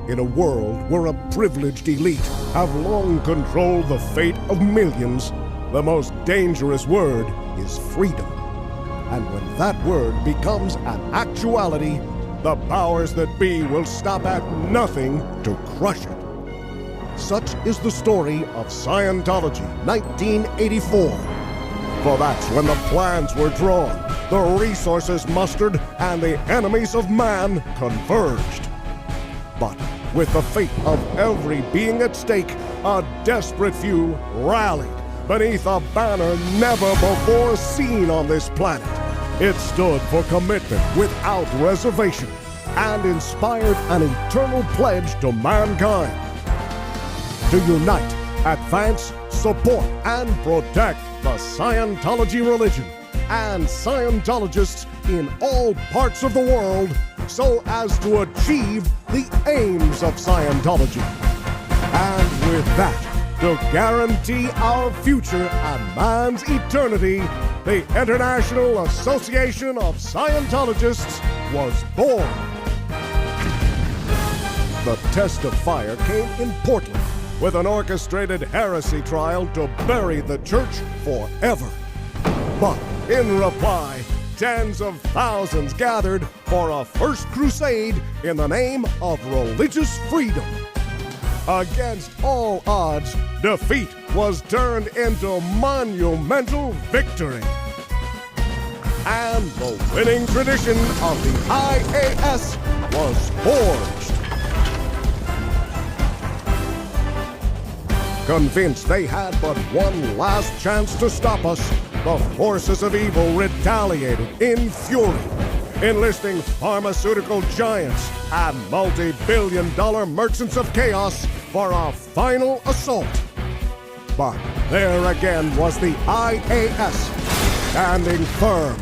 In a world where a privileged elite have long controlled the fate of millions, the most dangerous word is freedom. And when that word becomes an actuality, the powers that be will stop at nothing to crush it. Such is the story of Scientology, 1984. For that's when the plans were drawn, the resources mustered, and the enemies of man converged. But with the fate of every being at stake, a desperate few rallied beneath a banner never before seen on this planet. It stood for commitment without reservation and inspired an eternal pledge to mankind to unite, advance, support, and protect the Scientology religion and Scientologists in all parts of the world, so as to achieve the aims of Scientology. And with that, to guarantee our future and man's eternity, the International Association of Scientologists was born. The test of fire came in Portland with an orchestrated heresy trial to bury the church forever. But in reply, tens of thousands gathered for a first crusade in the name of religious freedom. Against all odds, defeat was turned into monumental victory. And the winning tradition of the IAS was forged. Convinced they had but one last chance to stop us, the forces of evil retaliated in fury, enlisting pharmaceutical giants and multi-billion-dollar merchants of chaos for a final assault. But there again was the IAS, standing firm,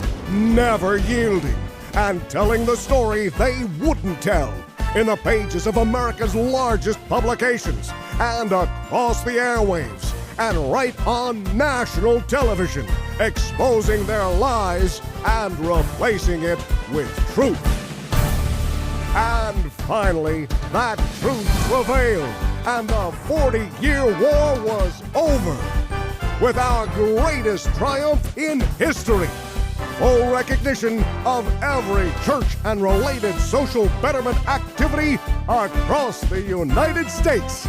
never yielding, and telling the story they wouldn't tell in the pages of America's largest publications and across the airwaves and right on national television, exposing their lies and replacing it with truth. And finally, that truth prevailed, and the 40-year war was over, with our greatest triumph in history. Full recognition of every church and related social betterment activity across the United States.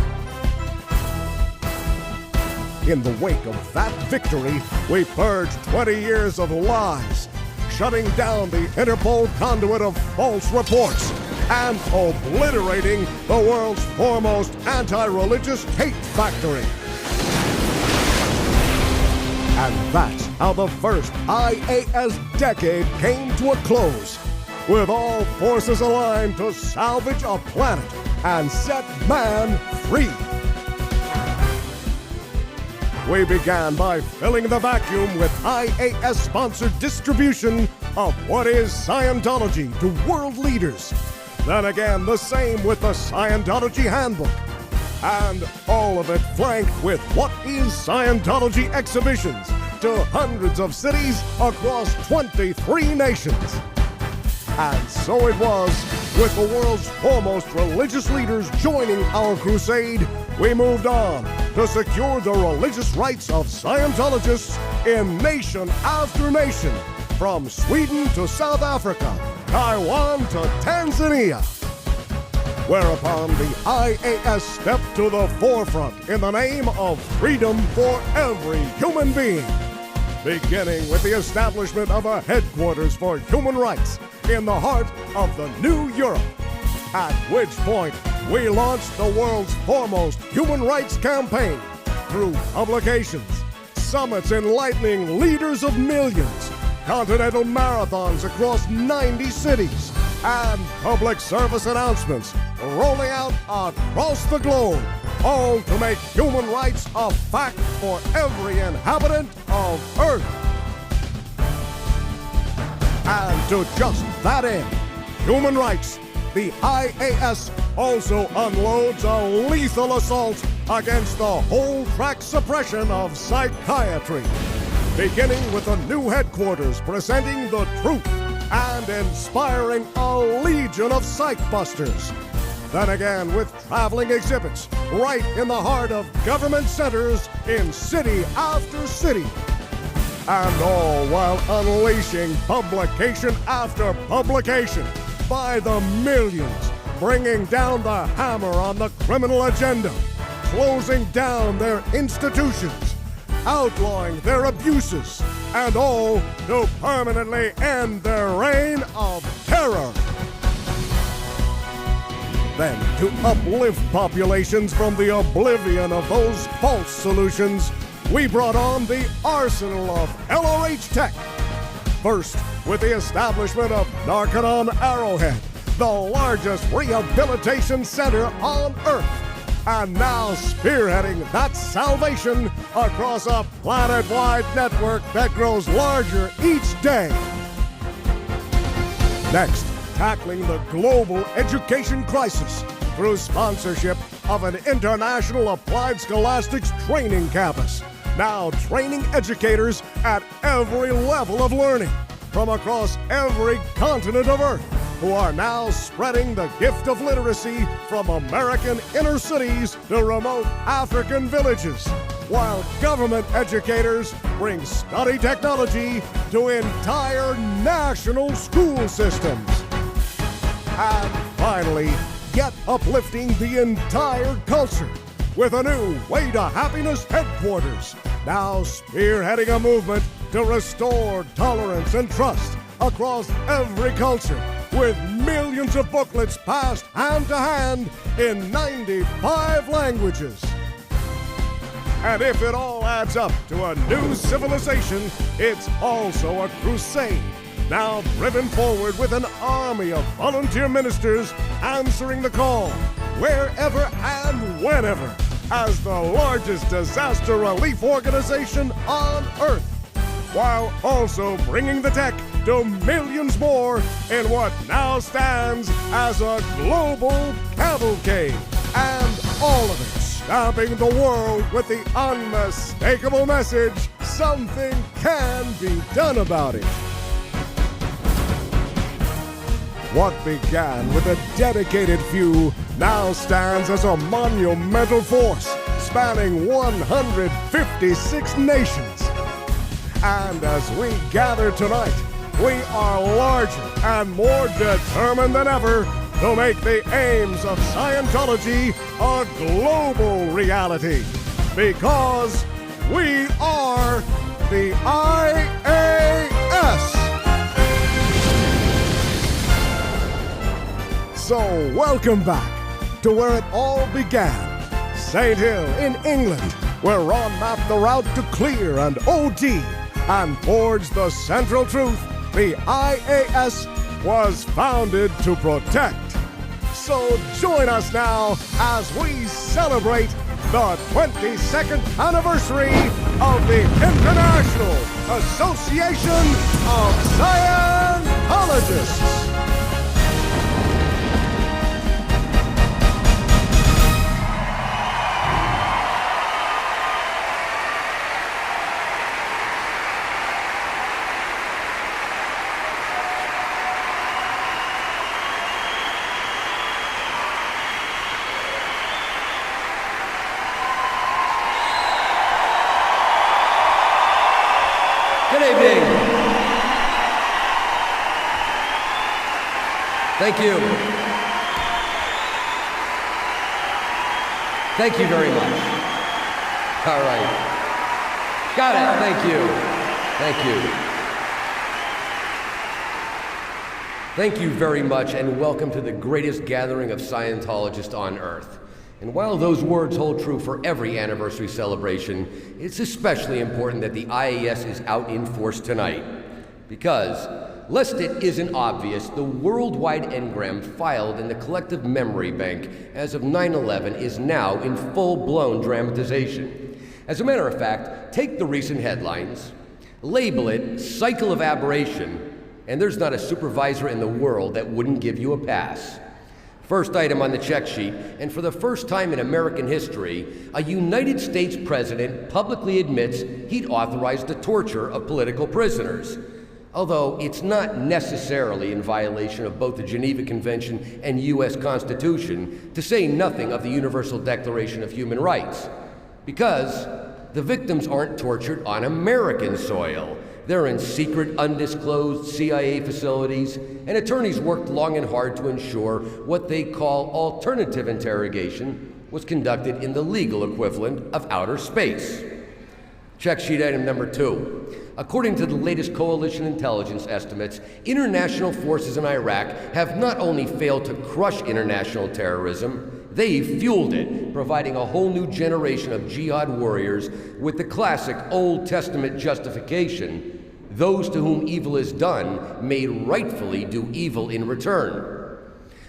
In the wake of that victory, we purged 20 years of lies, shutting down the Interpol conduit of false reports, and obliterating the world's foremost anti-religious hate factory. And that's how the first IAS decade came to a close, with all forces aligned to salvage a planet and set man free. We began by filling the vacuum with IAS-sponsored distribution of what is Scientology to world leaders. Then again, the same with the Scientology Handbook. And all of it flanked with What is Scientology exhibitions to hundreds of cities across 23 nations. And so it was, with the world's foremost religious leaders joining our crusade, we moved on to secure the religious rights of Scientologists in nation after nation, from Sweden to South Africa, Taiwan to Tanzania. Whereupon the IAS stepped to the forefront in the name of freedom for every human being, beginning with the establishment of a headquarters for human rights in the heart of the New Europe, at which point we launched the world's foremost human rights campaign through publications, summits enlightening leaders of millions, continental marathons across 90 cities, and public service announcements rolling out across the globe, all to make human rights a fact for every inhabitant of Earth. And to just that end, human rights, the IAS also unloads a lethal assault against the whole track suppression of psychiatry, beginning with a new headquarters presenting the truth and inspiring a legion of psych-busters. Then again with traveling exhibits right in the heart of government centers in city after city. And all while unleashing publication after publication by the millions, bringing down the hammer on the criminal agenda, closing down their institutions, outlawing their abuses, and all to permanently end their reign of terror. Then, to uplift populations from the oblivion of those false solutions, we brought on the arsenal of LRH tech. First, with the establishment of Narconon Arrowhead, the largest rehabilitation center on Earth, and now spearheading that salvation across a planet-wide network that grows larger each day. Next, tackling the global education crisis through sponsorship of an international applied scholastics training campus, now training educators at every level of learning from across every continent of Earth, who are now spreading the gift of literacy from American inner cities to remote African villages, while government educators bring study technology to entire national school systems. And finally, yet uplifting the entire culture with a new Way to Happiness headquarters, now spearheading a movement to restore tolerance and trust across every culture, with millions of booklets passed hand to hand in 95 languages. And if it all adds up to a new civilization, it's also a crusade, now driven forward with an army of volunteer ministers answering the call, wherever and whenever, as the largest disaster relief organization on Earth, while also bringing the tech to millions more in what now stands as a global cavalcade, and all of it stamping the world with the unmistakable message, something can be done about it. What began with a dedicated few now stands as a monumental force spanning 156 nations. And as we gather tonight, we are larger and more determined than ever to make the aims of Scientology a global reality. Because we are the IAS. So welcome back to where it all began, St. Hill in England, where Ron mapped the route to clear and OD, and forged the central truth the IAS was founded to protect. So join us now as we celebrate the 22nd anniversary of the International Association of Scientologists. Good evening. Thank you. Thank you very much. All right. Got it. Thank you. Thank you. Thank you very much, and welcome to the greatest gathering of Scientologists on Earth. And while those words hold true for every anniversary celebration, it's especially important that the IAS is out in force tonight. Because, lest it isn't obvious, the worldwide engram filed in the collective memory bank as of 9/11 is now in full-blown dramatization. As a matter of fact, take the recent headlines, label it Cycle of Aberration, and there's not a supervisor in the world that wouldn't give you a pass. First item on the check sheet, and for the first time in American history, a United States president publicly admits he'd authorized the torture of political prisoners. Although it's not necessarily in violation of both the Geneva Convention and U.S. Constitution, to say nothing of the Universal Declaration of Human Rights. Because the victims aren't tortured on American soil. They're in secret, undisclosed CIA facilities, and attorneys worked long and hard to ensure what they call alternative interrogation was conducted in the legal equivalent of outer space. Check sheet item number 2. According to the latest coalition intelligence estimates, international forces in Iraq have not only failed to crush international terrorism, they've fueled it, providing a whole new generation of jihad warriors with the classic Old Testament justification: those to whom evil is done may rightfully do evil in return.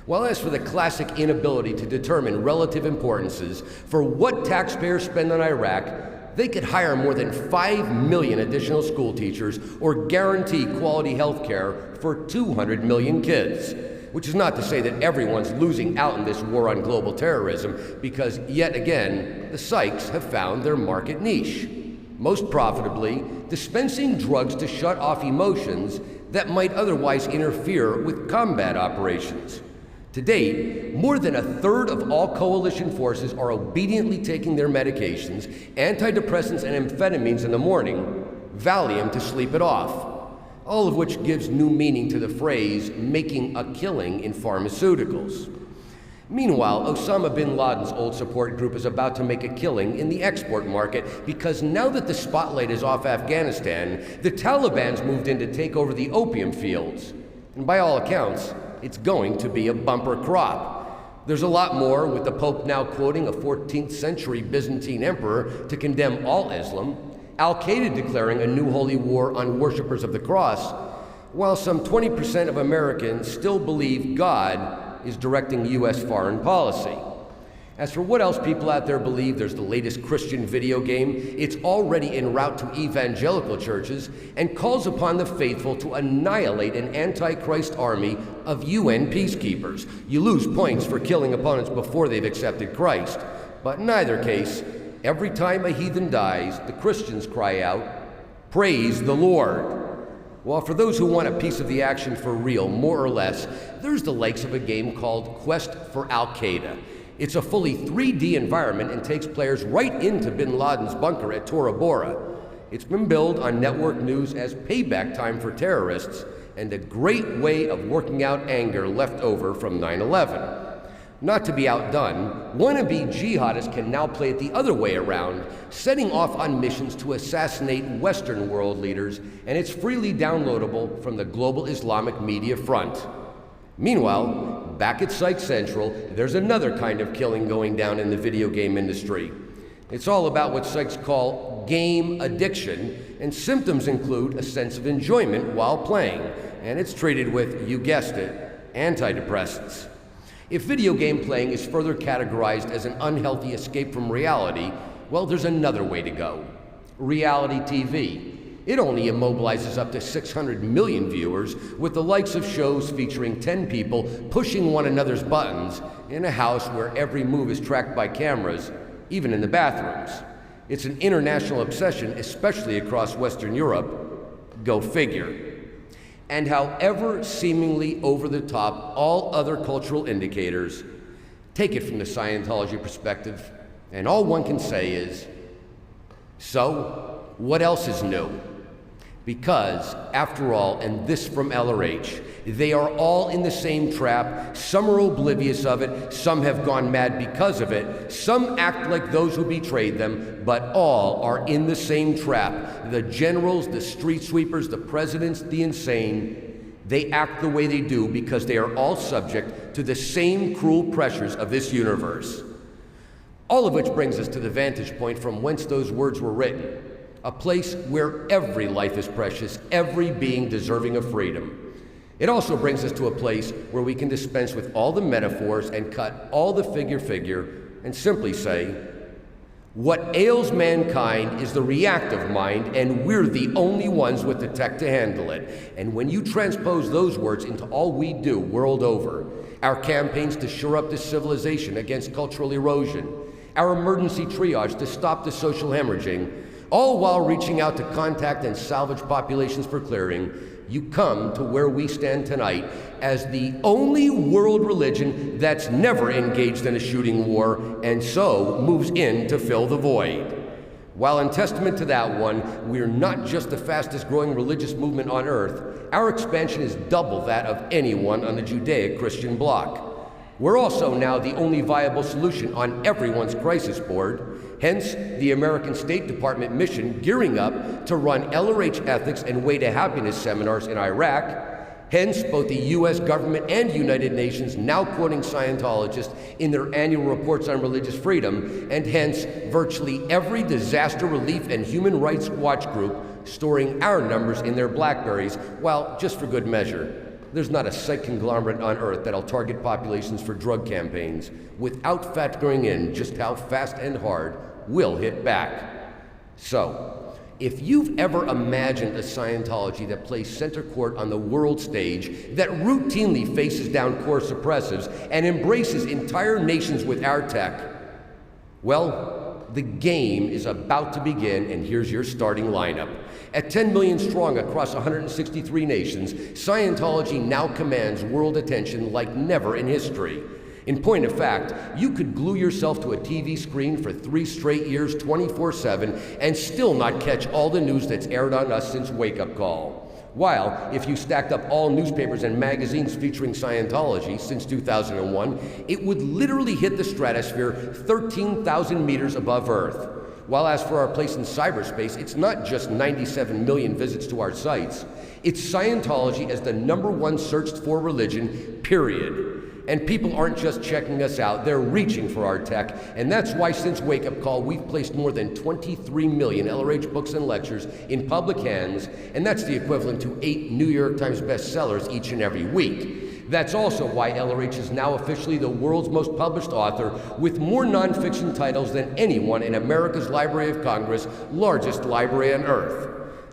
While as for the classic inability to determine relative importances for what taxpayers spend on Iraq, they could hire more than 5 million additional school teachers or guarantee quality health care for 200 million kids. Which is not to say that everyone's losing out in this war on global terrorism, because yet again, the psychs have found their market niche. Most profitably, dispensing drugs to shut off emotions that might otherwise interfere with combat operations. To date, more than a third of all coalition forces are obediently taking their medications, antidepressants and amphetamines in the morning, Valium to sleep it off. All of which gives new meaning to the phrase, making a killing in pharmaceuticals. Meanwhile, Osama bin Laden's old support group is about to make a killing in the export market because now that the spotlight is off Afghanistan, the Taliban's moved in to take over the opium fields. And by all accounts, it's going to be a bumper crop. There's a lot more, with the Pope now quoting a 14th century Byzantine emperor to condemn all Islam, Al-Qaeda declaring a new holy war on worshippers of the cross, while some 20% of Americans still believe God is directing U.S. foreign policy. As for what else people out there believe there's the latest Christian video game, it's already en route to evangelical churches and calls upon the faithful to annihilate an antichrist army of UN peacekeepers. You lose points for killing opponents before they've accepted Christ. But in either case, every time a heathen dies, the Christians cry out, "Praise the Lord." While for those who want a piece of the action for real, more or less, there's the likes of a game called Quest for Al-Qaeda. It's a fully 3D environment and takes players right into bin Laden's bunker at Tora Bora. It's been billed on network news as payback time for terrorists and a great way of working out anger left over from 9/11. Not to be outdone, wannabe jihadists can now play it the other way around, setting off on missions to assassinate Western world leaders, and it's freely downloadable from the global Islamic media front. Meanwhile, back at Psych Central, there's another kind of killing going down in the video game industry. It's all about what psychs call game addiction, and symptoms include a sense of enjoyment while playing, and it's treated with, you guessed it, antidepressants. If video game playing is further categorized as an unhealthy escape from reality, well, there's another way to go. Reality TV. It only immobilizes up to 600 million viewers with the likes of shows featuring 10 people pushing one another's buttons in a house where every move is tracked by cameras, even in the bathrooms. It's an international obsession, especially across Western Europe. Go figure. And however seemingly over the top all other cultural indicators, take it from the Scientology perspective, and all one can say is, so, what else is new? Because, after all, and this from LRH, they are all in the same trap. Some are oblivious of it, some have gone mad because of it, some act like those who betrayed them, but all are in the same trap. The generals, the street sweepers, the presidents, the insane, they act the way they do because they are all subject to the same cruel pressures of this universe. All of which brings us to the vantage point from whence those words were written. A place where every life is precious, every being deserving of freedom. It also brings us to a place where we can dispense with all the metaphors and cut all the figure and simply say, what ails mankind is the reactive mind, and we're the only ones with the tech to handle it. And when you transpose those words into all we do world over, our campaigns to shore up this civilization against cultural erosion, our emergency triage to stop the social hemorrhaging, all while reaching out to contact and salvage populations for clearing, you come to where we stand tonight as the only world religion that's never engaged in a shooting war and so moves in to fill the void. While in testament to that one, we're not just the fastest growing religious movement on earth, our expansion is double that of anyone on the Judeo-Christian bloc. We're also now the only viable solution on everyone's crisis board, hence the American State Department mission gearing up to run LRH ethics and way to happiness seminars in Iraq, hence both the US government and United Nations now quoting Scientologists in their annual reports on religious freedom, and hence virtually every disaster relief and human rights watch group storing our numbers in their BlackBerries, while just for good measure. There's not a psych conglomerate on earth that'll target populations for drug campaigns without factoring in just how fast and hard we'll hit back. So, if you've ever imagined a Scientology that plays center court on the world stage, that routinely faces down core suppressives and embraces entire nations with our tech, well, the game is about to begin, and here's your starting lineup. At 10 million strong across 163 nations, Scientology now commands world attention like never in history. In point of fact, you could glue yourself to a TV screen for 3 straight years, 24/7, and still not catch all the news that's aired on us since Wake Up Call. While, if you stacked up all newspapers and magazines featuring Scientology since 2001, it would literally hit the stratosphere 13,000 meters above Earth. While as for our place in cyberspace, it's not just 97 million visits to our sites. It's Scientology as the #1 searched for religion, period. And people aren't just checking us out, they're reaching for our tech. And that's why since Wake Up Call, we've placed more than 23 million LRH books and lectures in public hands, and that's the equivalent to 8 New York Times bestsellers each and every week. That's also why LRH is now officially the world's most published author, with more nonfiction titles than anyone in America's Library of Congress, largest library on earth.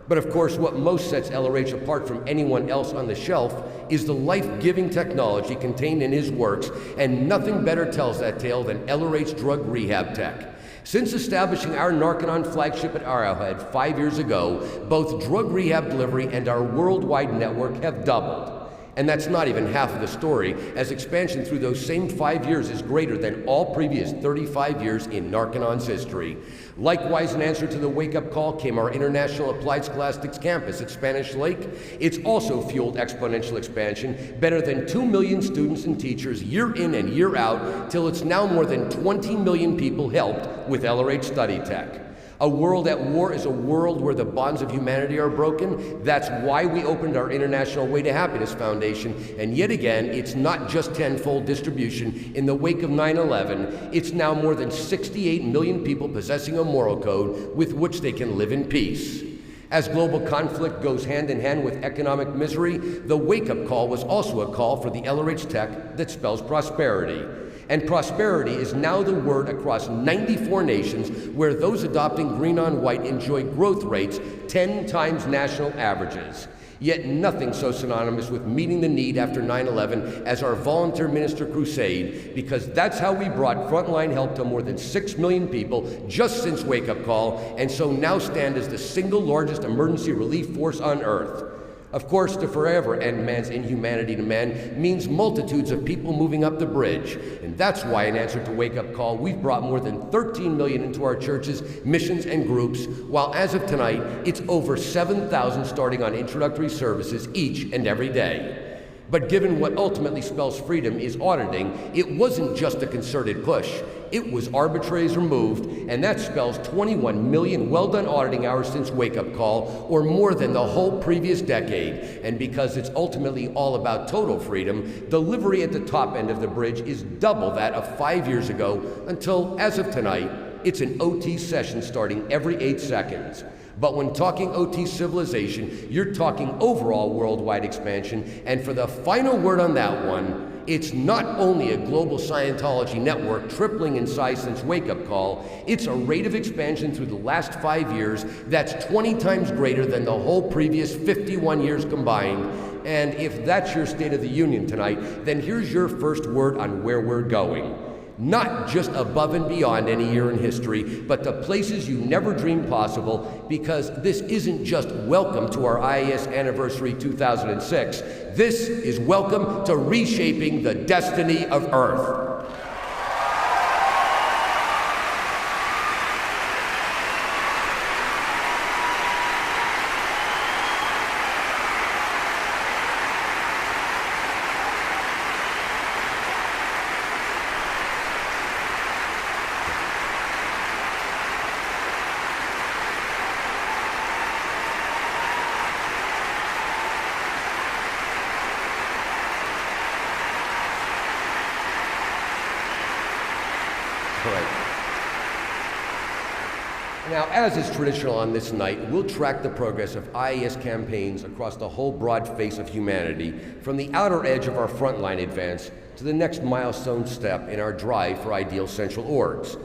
But of course, what most sets LRH apart from anyone else on the shelf is the life-giving technology contained in his works, and nothing better tells that tale than LRH drug rehab tech. Since establishing our Narconon flagship at Arrowhead 5 years ago, both drug rehab delivery and our worldwide network have doubled. And that's not even half of the story, as expansion through those same 5 years is greater than all previous 35 years in Narconon's history. Likewise, in answer to the wake-up call came our International Applied Scholastics campus at Spanish Lake. It's also fueled exponential expansion, better than 2 million students and teachers year in and year out, till it's now more than 20 million people helped with LRH Study Tech. A world at war is a world where the bonds of humanity are broken. That's why we opened our International Way to Happiness Foundation. And yet again, it's not just tenfold distribution. In the wake of 9/11, it's now more than 68 million people possessing a moral code with which they can live in peace. As global conflict goes hand in hand with economic misery, the wake-up call was also a call for the LRH tech that spells prosperity. And prosperity is now the word across 94 nations where those adopting green on white enjoy growth rates 10 times national averages. Yet nothing so synonymous with meeting the need after 9/11 as our volunteer minister crusade, because that's how we brought frontline help to more than 6 million people just since Wake Up Call, and so now stand as the single largest emergency relief force on earth. Of course, to forever end man's inhumanity to man means multitudes of people moving up the bridge. And that's why, in answer to Wake Up Call, we've brought more than 13 million into our churches, missions, and groups, while as of tonight, it's over 7,000 starting on introductory services each and every day. But given what ultimately spells freedom is auditing, it wasn't just a concerted push. It was arbitrary as removed, and that spells 21 million well-done auditing hours since Wake Up Call, or more than the whole previous decade. And because it's ultimately all about total freedom, delivery at the top end of the bridge is double that of 5 years ago, until, as of tonight, it's an OT session starting every 8 seconds. But when talking OT civilization, you're talking overall worldwide expansion, and for the final word on that one, it's not only a global Scientology network tripling in size since Wake Up Call, it's a rate of expansion through the last 5 years that's 20 times greater than the whole previous 51 years combined. And if that's your State of the Union tonight, then here's your first word on where we're going. Not just above and beyond any year in history, but to places you never dreamed possible, because this isn't just welcome to our IAS anniversary 2006. This is welcome to reshaping the destiny of Earth. Now, as is traditional on this night, we'll track the progress of IAS campaigns across the whole broad face of humanity, from the outer edge of our frontline advance to the next milestone step in our drive for ideal central orgs.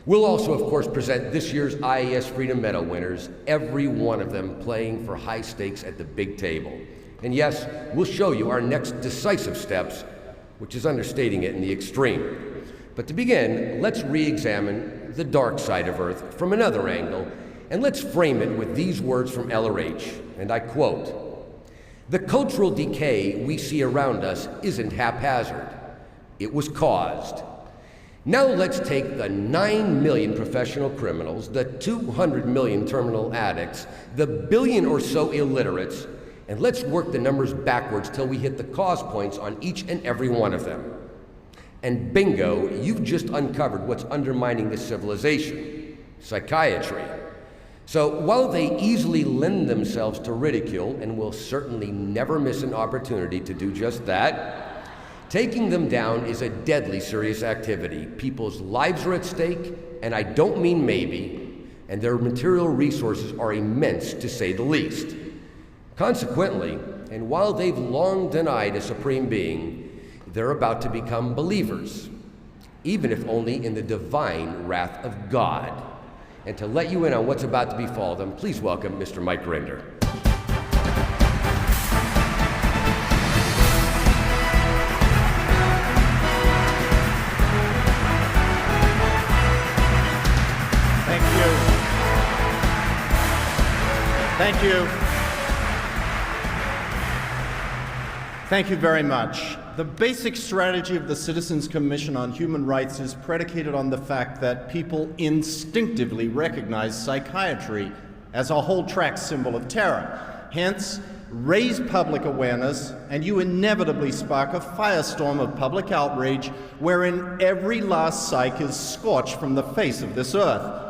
We'll also, of course, present this year's IAS Freedom Medal winners, every one of them playing for high stakes at the big table. And yes, we'll show you our next decisive steps, which is understating it in the extreme. But to begin, let's re-examine the dark side of Earth from another angle, and let's frame it with these words from LRH, and I quote, "The cultural decay we see around us isn't haphazard. It was caused. Now let's take the 9 million professional criminals, the 200 million terminal addicts, the billion or so illiterates, and let's work the numbers backwards till we hit the cause points on each and every one of them. And bingo, you've just uncovered what's undermining this civilization: psychiatry. So while they easily lend themselves to ridicule, and will certainly never miss an opportunity to do just that, taking them down is a deadly serious activity. People's lives are at stake, and I don't mean maybe, and their material resources are immense, to say the least. Consequently, and while they've long denied a supreme being, they're about to become believers, even if only in the divine wrath of God. And to let you in on what's about to befall them, please welcome Mr. Mike Rinder. Thank you. Thank you. Thank you very much. The basic strategy of the Citizens Commission on Human Rights is predicated on the fact that people instinctively recognize psychiatry as a whole track symbol of terror. Hence, raise public awareness, and you inevitably spark a firestorm of public outrage wherein every last psych is scorched from the face of this earth.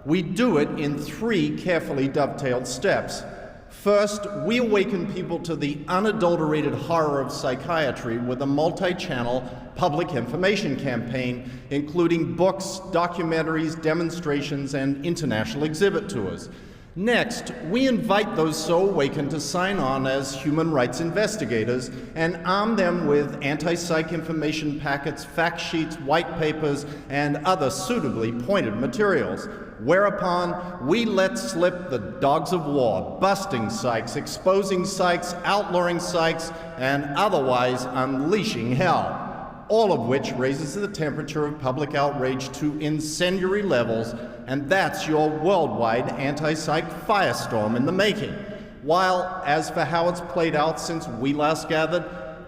We do it in 3 carefully dovetailed steps. First, we awaken people to the unadulterated horror of psychiatry with a multi-channel public information campaign, including books, documentaries, demonstrations, and international exhibit tours. Next, we invite those so awakened to sign on as human rights investigators and arm them with anti-psych information packets, fact sheets, white papers, and other suitably pointed materials. Whereupon, we let slip the dogs of war, busting psychs, exposing psychs, outlawing psychs, and otherwise unleashing hell. All of which raises the temperature of public outrage to incendiary levels, and that's your worldwide anti-psych firestorm in the making. While, as for how it's played out since we last gathered,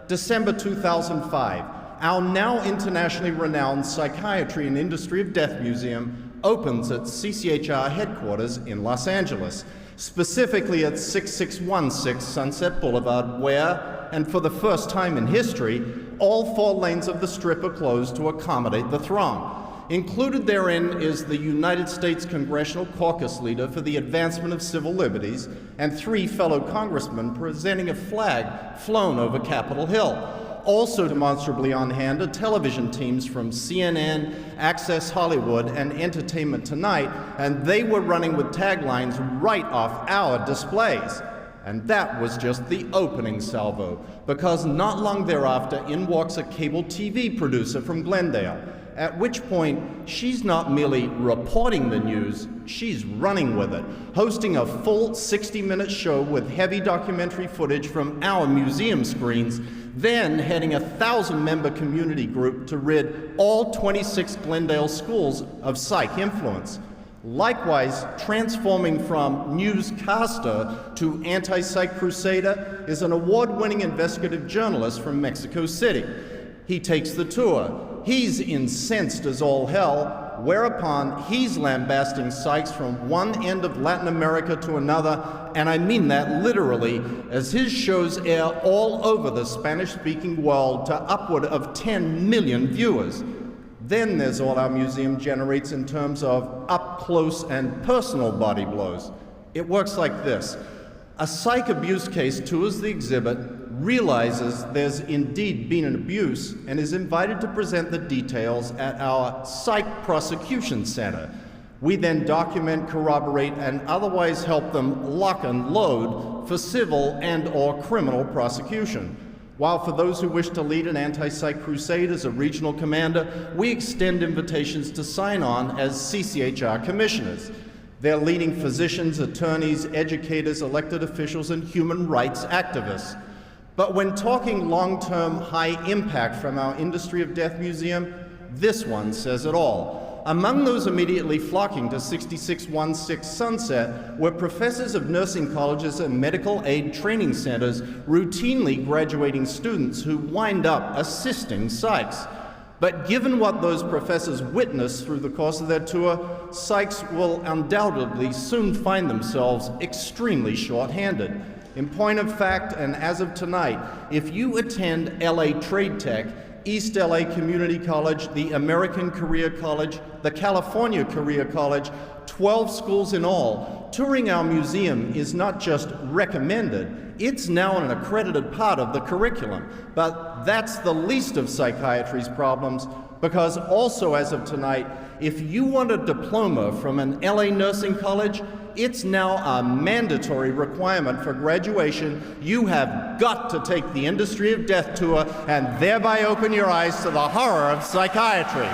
December 2005, our now internationally renowned Psychiatry and Industry of Death Museum opens at CCHR headquarters in Los Angeles, specifically at 6616 Sunset Boulevard, where, and for the first time in history, all 4 lanes of the Strip are closed to accommodate the throng. Included therein is the United States Congressional Caucus leader for the advancement of civil liberties and 3 fellow congressmen presenting a flag flown over Capitol Hill. Also demonstrably on hand are television teams from CNN, Access Hollywood, and Entertainment Tonight, and they were running with taglines right off our displays. And that was just the opening salvo, because not long thereafter in walks a cable TV producer from Glendale, at which point she's not merely reporting the news, she's running with it, hosting a full 60-minute show with heavy documentary footage from our museum screens, then heading a 1,000-member community group to rid all 26 Glendale schools of psych influence. Likewise, transforming from newscaster to anti-psych crusader is an award-winning investigative journalist from Mexico City. He takes the tour. He's incensed as all hell, whereupon he's lambasting psychs from one end of Latin America to another, and I mean that literally, as his shows air all over the Spanish-speaking world to upward of 10 million viewers. Then there's all our museum generates in terms of up-close and personal body blows. It works like this. A psych abuse case tours the exhibit, realizes there's indeed been an abuse, and is invited to present the details at our Psych Prosecution Center. We then document, corroborate, and otherwise help them lock and load for civil and/or criminal prosecution. While for those who wish to lead an anti-psych crusade as a regional commander, we extend invitations to sign on as CCHR commissioners. They're leading physicians, attorneys, educators, elected officials, and human rights activists. But when talking long-term high impact from our Industry of Death Museum, this one says it all. Among those immediately flocking to 6616 Sunset were professors of nursing colleges and medical aid training centers routinely graduating students who wind up assisting psychs. But given what those professors witnessed through the course of their tour, psychs will undoubtedly soon find themselves extremely short-handed. In point of fact, and as of tonight, if you attend LA Trade Tech, East LA Community College, the American Career College, the California Career College, 12 schools in all, touring our museum is not just recommended, it's now an accredited part of the curriculum. But that's the least of psychiatry's problems, because also as of tonight, if you want a diploma from an LA nursing college, it's now a mandatory requirement for graduation. You have got to take the Industry of Death tour and thereby open your eyes to the horror of psychiatry.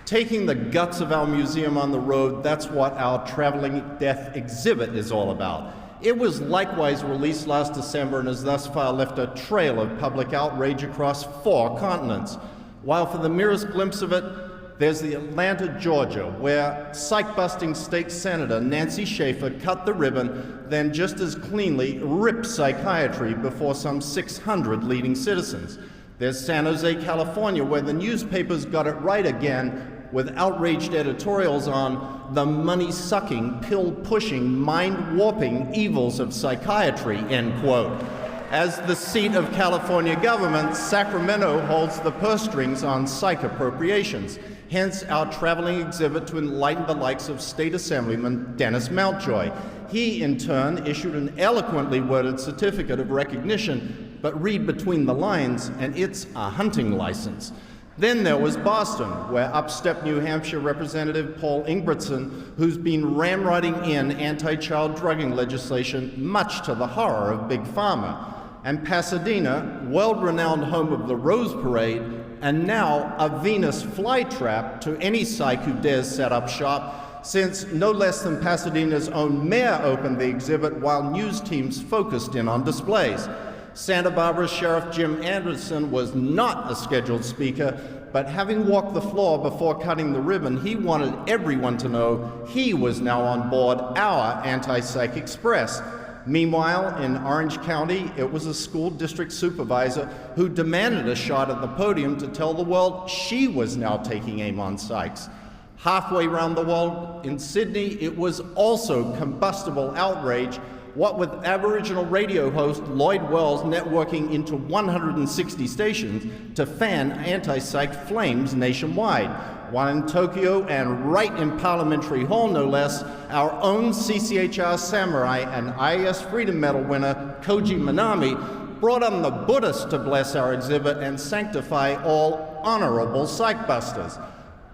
Taking the guts of our museum on the road, that's what our traveling death exhibit is all about. It was likewise released last December and has thus far left a trail of public outrage across 4 continents. While for the merest glimpse of it, there's the Atlanta, Georgia, where psych-busting state senator Nancy Schaefer cut the ribbon, then just as cleanly ripped psychiatry before some 600 leading citizens. There's San Jose, California, where the newspapers got it right again with outraged editorials on the money-sucking, pill-pushing, mind-warping evils of psychiatry, end quote. As the seat of California government, Sacramento holds the purse strings on psych appropriations, hence our traveling exhibit to enlighten the likes of State Assemblyman Dennis Mountjoy. He, in turn, issued an eloquently worded certificate of recognition, but read between the lines, and it's a hunting license. Then there was Boston, where upstep New Hampshire Representative Paul Ingebrigtsen, who's been ramrodding in anti-child drugging legislation, much to the horror of Big Pharma. And Pasadena, world-renowned home of the Rose Parade, and now a Venus flytrap to any psych who dares set up shop, since no less than Pasadena's own mayor opened the exhibit while news teams focused in on displays. Santa Barbara Sheriff Jim Anderson was not a scheduled speaker, but having walked the floor before cutting the ribbon, he wanted everyone to know he was now on board our Anti-Psych Express. Meanwhile, in Orange County, it was a school district supervisor who demanded a shot at the podium to tell the world she was now taking aim on psychs. Halfway around the world in Sydney, it was also combustible outrage, what with Aboriginal radio host Lloyd Wells networking into 160 stations to fan anti-psych flames nationwide. While in Tokyo, and right in Parliamentary Hall no less, our own CCHR samurai and IAS Freedom Medal winner Koji Minami brought on the Buddhists to bless our exhibit and sanctify all honorable psych-busters.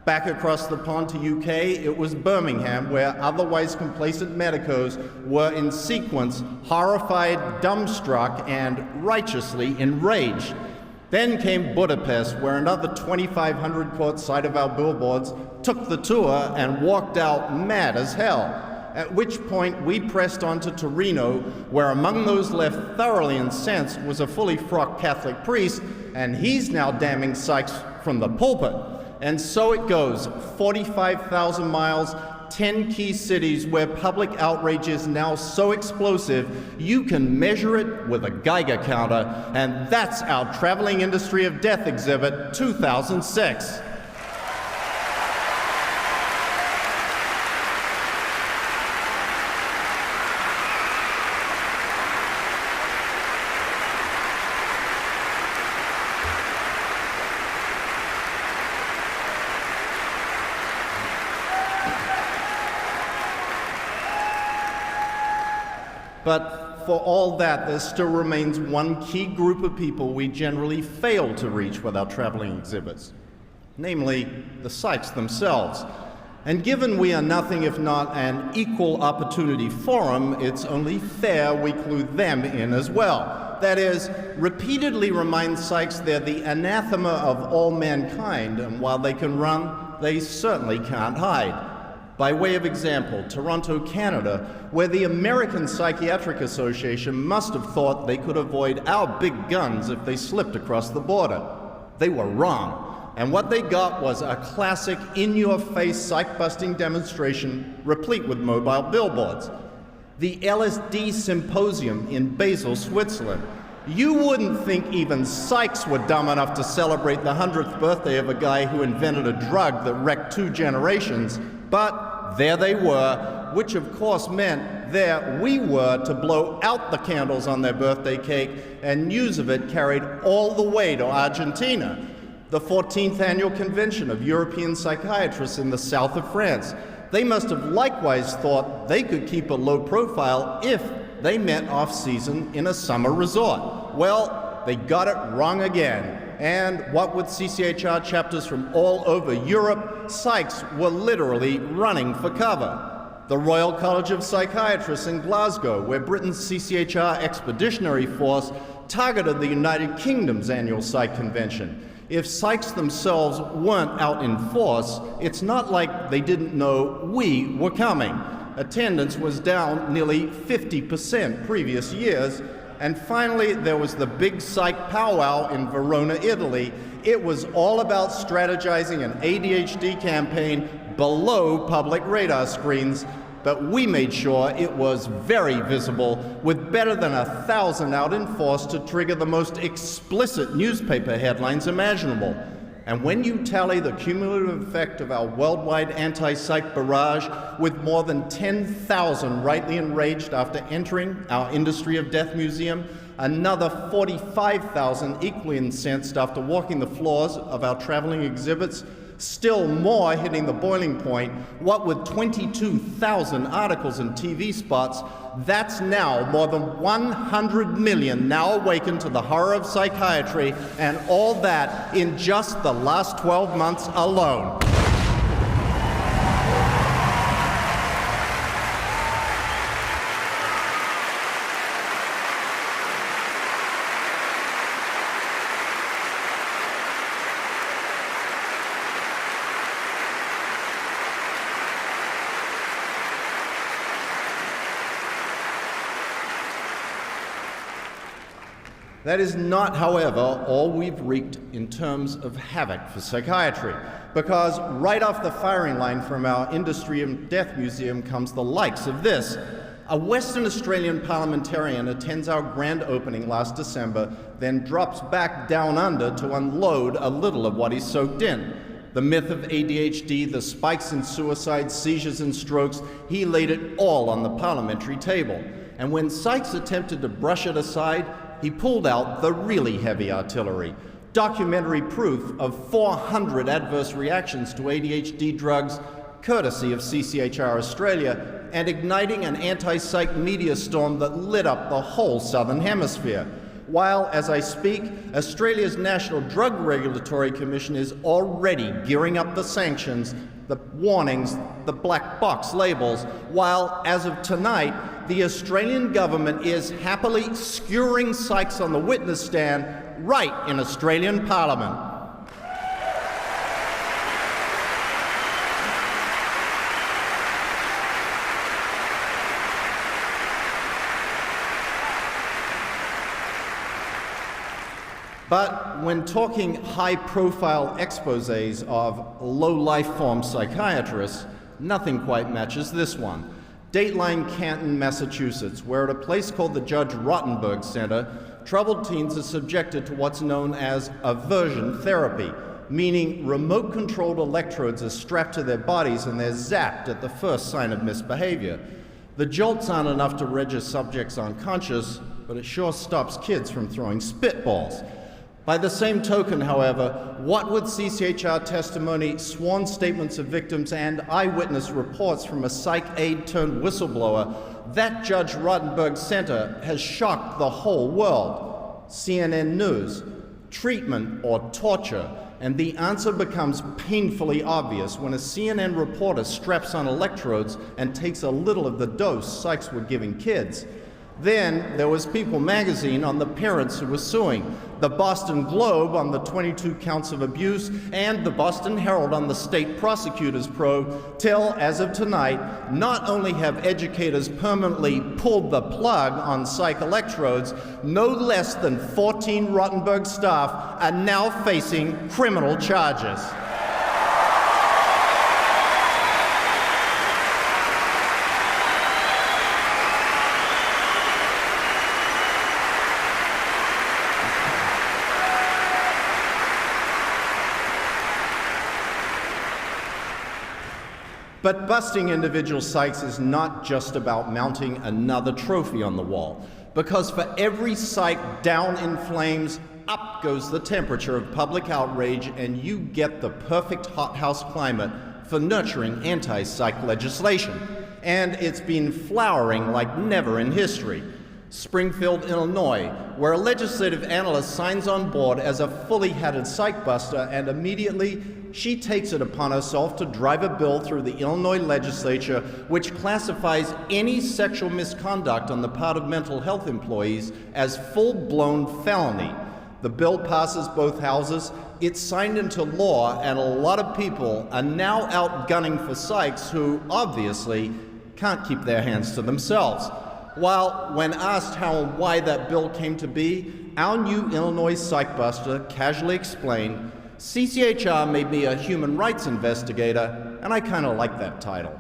Back across the pond to UK, it was Birmingham, where otherwise complacent medicos were in sequence horrified, dumbstruck, and righteously enraged. Then came Budapest, where another 2,500 caught sight of our billboards, took the tour, and walked out mad as hell. At which point we pressed on to Torino, where among those left thoroughly incensed was a fully frocked Catholic priest, and he's now damning psychs from the pulpit. And so it goes, 45,000 miles, 10 key cities where public outrage is now so explosive you can measure it with a Geiger counter, and that's our Traveling Industry of Death exhibit 2006. But for all that, there still remains one key group of people we generally fail to reach with our traveling exhibits, namely the psychs themselves. And given we are nothing if not an equal opportunity forum, it's only fair we clue them in as well. That is, repeatedly remind psychs they're the anathema of all mankind, and while they can run, they certainly can't hide. By way of example, Toronto, Canada, where the American Psychiatric Association must have thought they could avoid our big guns if they slipped across the border. They were wrong, and what they got was a classic in-your-face psych-busting demonstration replete with mobile billboards. The LSD Symposium in Basel, Switzerland. You wouldn't think even psychs were dumb enough to celebrate the 100th birthday of a guy who invented a drug that wrecked 2 generations, but there they were, which of course meant there we were to blow out the candles on their birthday cake, and news of it carried all the way to Argentina. The 14th annual convention of European psychiatrists in the south of France. They must have likewise thought they could keep a low profile if they met off-season in a summer resort. Well, they got it wrong again. And what with CCHR chapters from all over Europe, psychs were literally running for cover. The Royal College of Psychiatrists in Glasgow, where Britain's CCHR Expeditionary Force targeted the United Kingdom's annual psych convention. If psychs themselves weren't out in force, it's not like they didn't know we were coming. Attendance was down nearly 50% previous years. And finally, there was the big psych powwow in Verona, Italy. It was all about strategizing an ADHD campaign below public radar screens. but we made sure it was very visible, with better than 1,000 out in force to trigger the most explicit newspaper headlines imaginable. And when you tally the cumulative effect of our worldwide anti-psych barrage, with more than 10,000 rightly enraged after entering our Industry of Death Museum, another 45,000 equally incensed after walking the floors of our traveling exhibits, still more hitting the boiling point, what with 22,000 articles and TV spots, that's now more than 100 million now awakened to the horror of psychiatry, and all that in just the last 12 months alone. That is not, however, all we've wreaked in terms of havoc for psychiatry, because right off the firing line from our Industry of Death Museum comes the likes of this. A Western Australian parliamentarian attends our grand opening last December, then drops back down under to unload a little of what he's soaked in. The myth of ADHD, the spikes in suicide, seizures and strokes, he laid it all on the parliamentary table. And when Sykes attempted to brush it aside, he pulled out the really heavy artillery. Documentary proof of 400 adverse reactions to ADHD drugs, courtesy of CCHR Australia, and igniting an anti-psych media storm that lit up the whole Southern Hemisphere. While, as I speak, Australia's National Drug Regulatory Commission is already gearing up the sanctions, the warnings, the black box labels, while, as of tonight, the Australian government is happily skewering Sykes on the witness stand right in Australian Parliament. But when talking high-profile exposés of low-life-form psychiatrists, nothing quite matches this one. Dateline Canton, Massachusetts, where at a place called the Judge Rottenberg Center, troubled teens are subjected to what's known as aversion therapy, meaning remote-controlled electrodes are strapped to their bodies and they're zapped at the first sign of misbehavior. The jolts aren't enough to render subjects unconscious, but it sure stops kids from throwing spitballs. By the same token, however, what with CCHR testimony, sworn statements of victims, and eyewitness reports from a psych aide turned whistleblower, that Judge Rottenberg Center has shocked the whole world. CNN News, treatment or torture? And the answer becomes painfully obvious when a CNN reporter straps on electrodes and takes a little of the dose Sykes were giving kids. Then there was People magazine on the parents who were suing, the Boston Globe on the 22 counts of abuse, and the Boston Herald on the state prosecutor's probe, till, as of tonight, not only have educators permanently pulled the plug on psych electrodes, no less than 14 Rottenberg staff are now facing criminal charges. But busting individual psychs is not just about mounting another trophy on the wall, because for every psych down in flames, up goes the temperature of public outrage, and you get the perfect hothouse climate for nurturing anti-psych legislation. And it's been flowering like never in history. Springfield, Illinois, where a legislative analyst signs on board as a fully hatted psych buster, and immediately she takes it upon herself to drive a bill through the Illinois legislature which classifies any sexual misconduct on the part of mental health employees as full-blown felony. The bill passes both houses, it's signed into law, and a lot of people are now out gunning for psychs who obviously can't keep their hands to themselves. While, when asked how and why that bill came to be, our new Illinois psych buster casually explained, CCHR made me a human rights investigator, and I kind of like that title.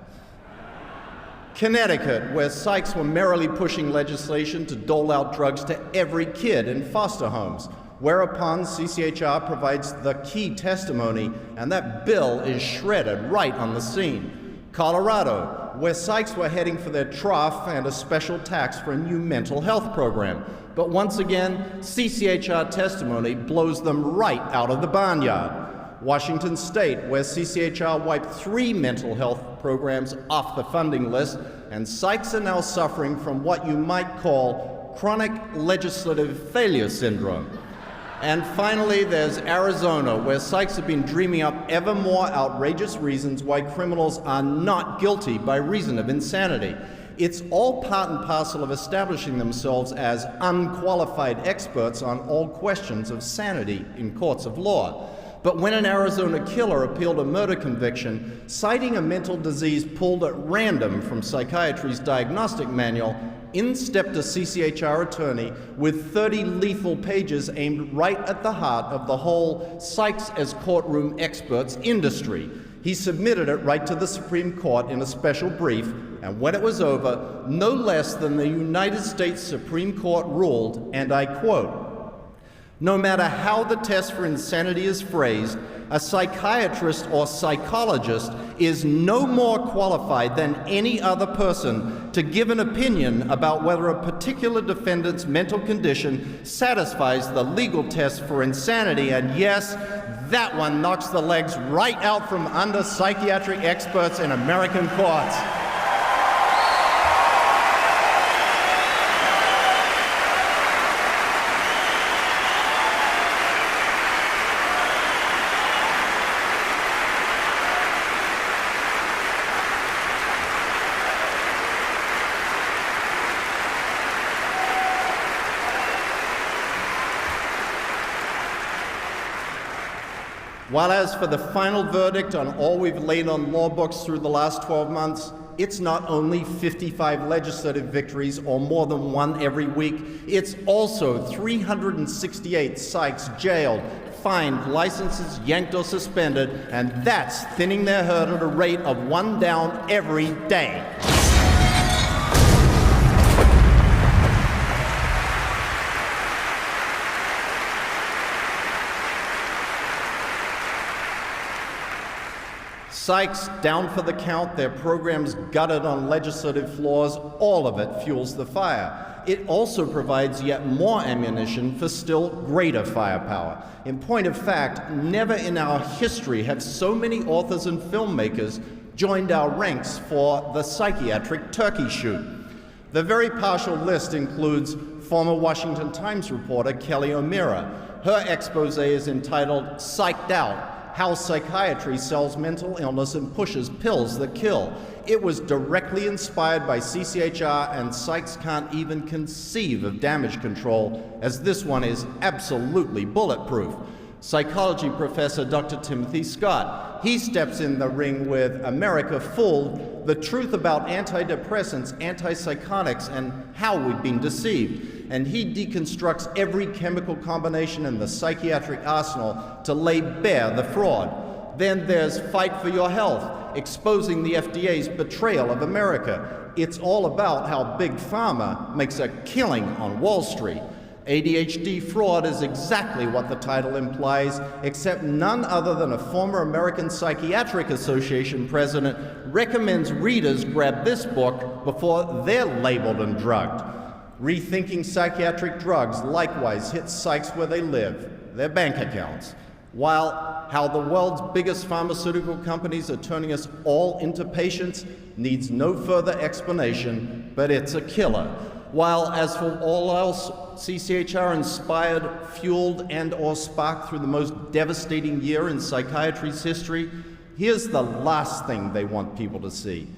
Connecticut, where psychs were merrily pushing legislation to dole out drugs to every kid in foster homes, whereupon CCHR provides the key testimony, and that bill is shredded right on the scene. Colorado, where psychs were heading for their trough and a special tax for a new mental health program. But once again, CCHR testimony blows them right out of the barnyard. Washington State, where CCHR wiped 3 mental health programs off the funding list, and psychs are now suffering from what you might call chronic legislative failure syndrome. And finally, there's Arizona, where psychs have been dreaming up ever more outrageous reasons why criminals are not guilty by reason of insanity. It's all part and parcel of establishing themselves as unqualified experts on all questions of sanity in courts of law. But when an Arizona killer appealed a murder conviction, citing a mental disease pulled at random from psychiatry's diagnostic manual, in stepped a CCHR attorney with 30 lethal pages aimed right at the heart of the whole psychs as courtroom experts industry. He submitted it right to the Supreme Court in a special brief, and when it was over, no less than the United States Supreme Court ruled, and I quote, "No matter how the test for insanity is phrased, a psychiatrist or psychologist is no more qualified than any other person to give an opinion about whether a particular defendant's mental condition satisfies the legal test for insanity." And yes, that one knocks the legs right out from under psychiatric experts in American courts. While as for the final verdict on all we've laid on law books through the last 12 months, it's not only 55 legislative victories or more than one every week, it's also 368 psychs jailed, fined, licenses yanked or suspended, and that's thinning their herd at a rate of 1 down every day. Psychs down for the count, their programs gutted on legislative floors, all of it fuels the fire. It also provides yet more ammunition for still greater firepower. In point of fact, never in our history have so many authors and filmmakers joined our ranks for the psychiatric turkey shoot. The very partial list includes former Washington Times reporter Kelly O'Meara. Her expose is entitled "Psyched Out: How Psychiatry Sells Mental Illness and Pushes Pills That Kill." It was directly inspired by CCHR, and psychs can't even conceive of damage control, as this one is absolutely bulletproof. Psychology professor Dr. Timothy Scott, he steps in the ring with America Fooled, the truth about antidepressants, antipsychotics, and how we've been deceived. And he deconstructs every chemical combination in the psychiatric arsenal to lay bare the fraud. Then there's Fight for Your Health, exposing the FDA's betrayal of America. It's all about how Big Pharma makes a killing on Wall Street. ADHD fraud is exactly what the title implies, except none other than a former American Psychiatric Association president recommends readers grab this book before they're labeled and drugged. Rethinking psychiatric drugs likewise hits psychs where they live, their bank accounts. While how the world's biggest pharmaceutical companies are turning us all into patients needs no further explanation, but it's a killer. While as for all else, CCHR inspired, fueled, and/or sparked through the most devastating year in psychiatry's history, here's the last thing they want people to see: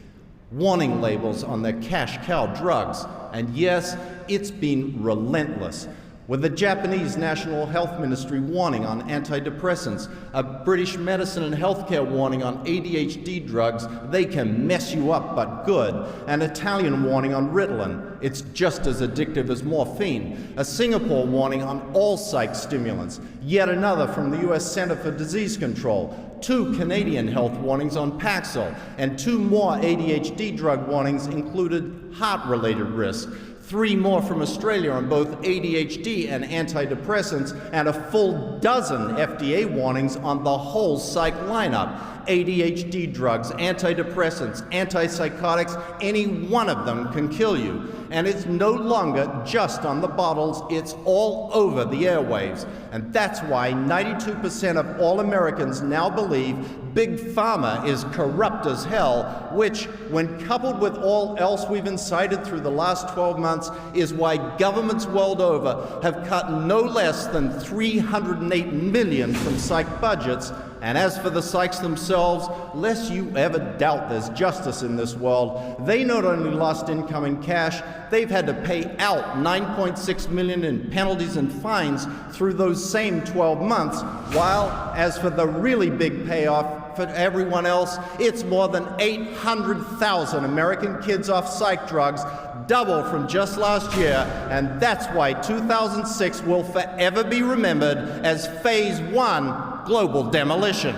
warning labels on their cash cow drugs. And yes, it's been relentless. with the Japanese National Health Ministry warning on antidepressants, a British Medicine and Healthcare warning on ADHD drugs, they can mess you up but good, an Italian warning on Ritalin, it's just as addictive as morphine, a Singapore warning on all psych stimulants, yet another from the US Center for Disease Control, 2 Canadian health warnings on Paxil, and 2 more ADHD drug warnings included heart-related risk. 3 more from Australia on both ADHD and antidepressants, and a full dozen FDA warnings on the whole psych lineup. ADHD drugs, antidepressants, antipsychotics, any one of them can kill you. And it's no longer just on the bottles, it's all over the airwaves. And that's why 92% of all Americans now believe Big Pharma is corrupt as hell, which, when coupled with all else we've incited through the last 12 months, is why governments world over have cut no less than $308 million from psych budgets. And as for the psychs themselves, lest you ever doubt there's justice in this world, they not only lost incoming cash, they've had to pay out $9.6 million in penalties and fines through those same 12 months, while as for the really big payoff for everyone else, it's more than 800,000 American kids off psych drugs, double from just last year, and that's why 2006 will forever be remembered as Phase 1 global demolition.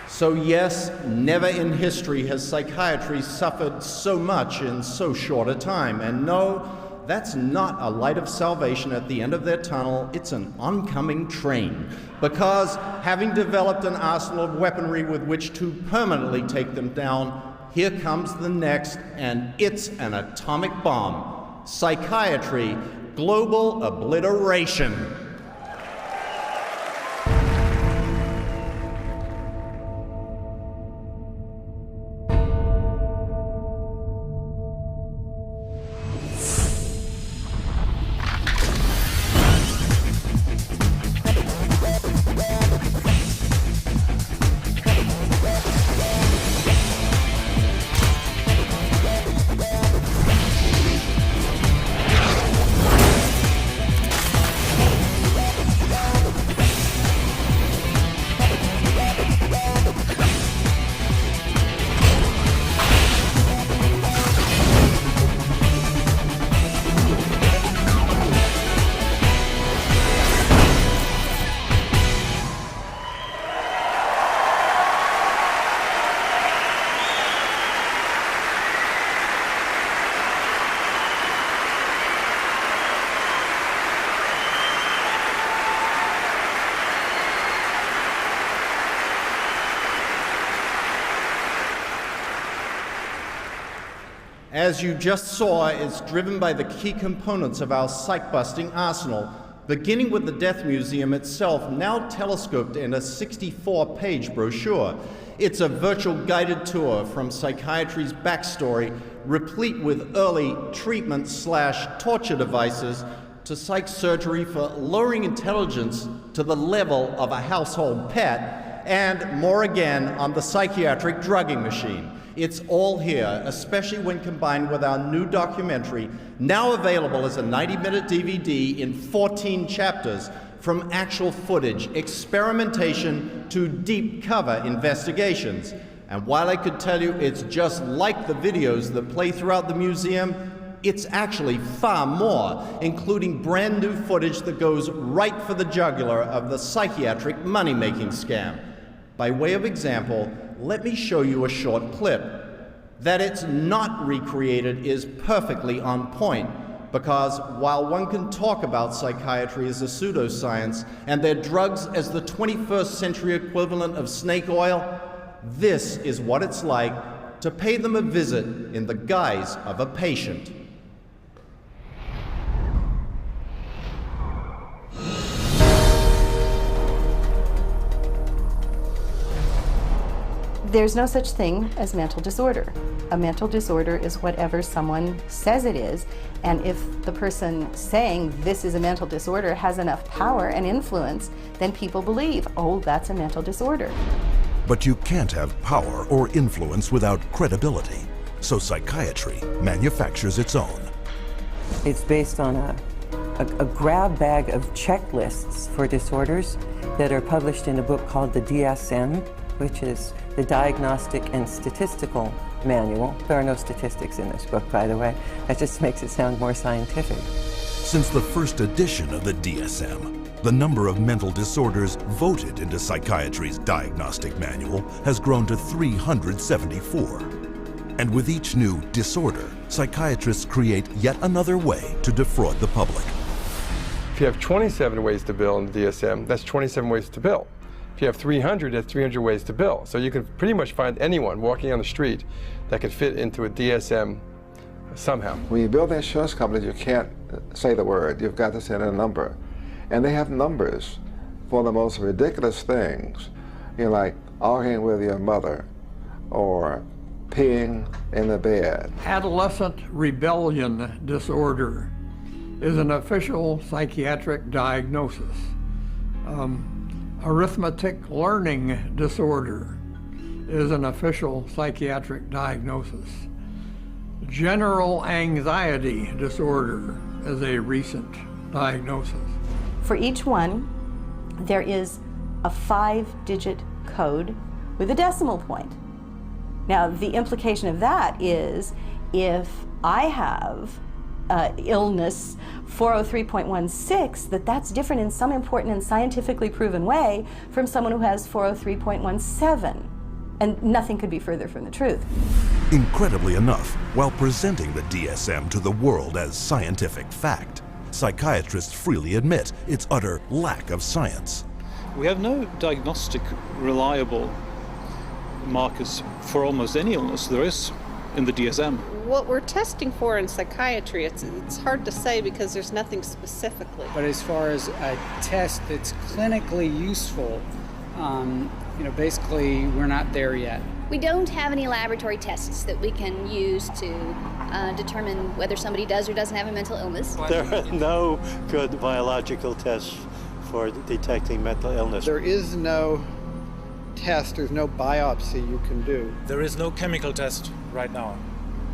So yes, never in history has psychiatry suffered so much in so short a time. And no, that's not a light of salvation at the end of their tunnel, it's an oncoming train. Because having developed an arsenal of weaponry with which to permanently take them down, here comes the next, and it's an atomic bomb. Psychiatry, global obliteration. As you just saw, it's driven by the key components of our psych-busting arsenal, beginning with the Death Museum itself, now telescoped in a 64-page brochure. It's a virtual guided tour from psychiatry's backstory, replete with early treatment/torture devices, to psych surgery for lowering intelligence to the level of a household pet, and more again on the psychiatric drugging machine. It's all here, especially when combined with our new documentary, now available as a 90-minute DVD in 14 chapters, from actual footage, experimentation, to deep cover investigations. And while I could tell you it's just like the videos that play throughout the museum, it's actually far more, including brand new footage that goes right for the jugular of the psychiatric money-making scam. By way of example, let me show you a short clip. That it's not recreated is perfectly on point, because while one can talk about psychiatry as a pseudoscience and their drugs as the 21st century equivalent of snake oil, this is what it's like to pay them a visit in the guise of a patient. There's no such thing as mental disorder. A mental disorder is whatever someone says it is, and if the person saying this is a mental disorder has enough power and influence, then people believe, oh, that's a mental disorder. But you can't have power or influence without credibility, so psychiatry manufactures its own. It's based on a grab bag of checklists for disorders that are published in a book called the DSM, which is the Diagnostic and Statistical Manual. There are no statistics in this book, by the way. That just makes it sound more scientific. Since the first edition of the DSM, the number of mental disorders voted into psychiatry's diagnostic manual has grown to 374. And with each new disorder, psychiatrists create yet another way to defraud the public. If you have 27 ways to bill in the DSM, that's 27 ways to bill. If you have 300, that's 300 ways to bill. So you can pretty much find anyone walking on the street that could fit into a DSM somehow. When you build insurance companies, you can't say the word. You've got to say a number. And they have numbers for the most ridiculous things, you know, like arguing with your mother or peeing in the bed. Adolescent rebellion disorder is an official psychiatric diagnosis. Arithmetic learning disorder is an official psychiatric diagnosis. General anxiety disorder is a recent diagnosis. For each one, there is a 5-digit code with a decimal point. Now, the implication of that is if I have illness 403.16, that's different in some important and scientifically proven way from someone who has 403.17. And nothing could be further from the truth. Incredibly enough, while presenting the DSM to the world as scientific fact, psychiatrists freely admit its utter lack of science. We have no diagnostic reliable markers for almost any illness there is in the DSM. What we're testing for in psychiatry, it's hard to say because there's nothing specifically. But as far as a test that's clinically useful, basically we're not there yet. We don't have any laboratory tests that we can use to determine whether somebody does or doesn't have a mental illness. There are no good biological tests for detecting mental illness. There is no test, there's no biopsy you can do. There is no chemical test right now.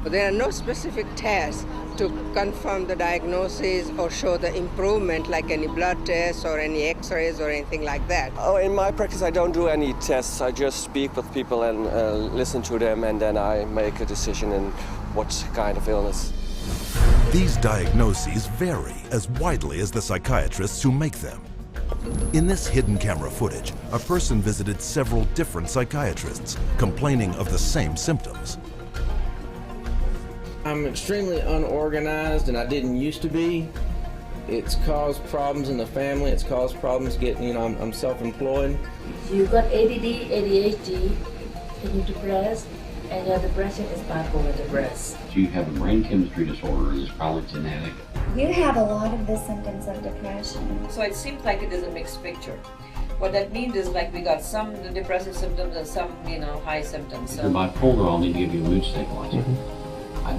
But there are no specific tests to confirm the diagnosis or show the improvement, like any blood tests or any x-rays or anything like that. Oh, in my practice, I don't do any tests. I just speak with people and listen to them, and then I make a decision in what kind of illness. These diagnoses vary as widely as the psychiatrists who make them. In this hidden camera footage, a person visited several different psychiatrists, complaining of the same symptoms. I'm extremely unorganized, and I didn't used to be. It's caused problems in the family. It's caused problems getting, I'm self-employed. You got ADD, ADHD, and you're depressed, and your depression is bipolar depressed. You have a brain chemistry disorder, and it's probably genetic. You have a lot of the symptoms of depression. So it seems like it is a mixed picture. What that means is like we got some depressive symptoms and some, high symptoms. If you're bipolar, I'll need to give you a mood stabilizer.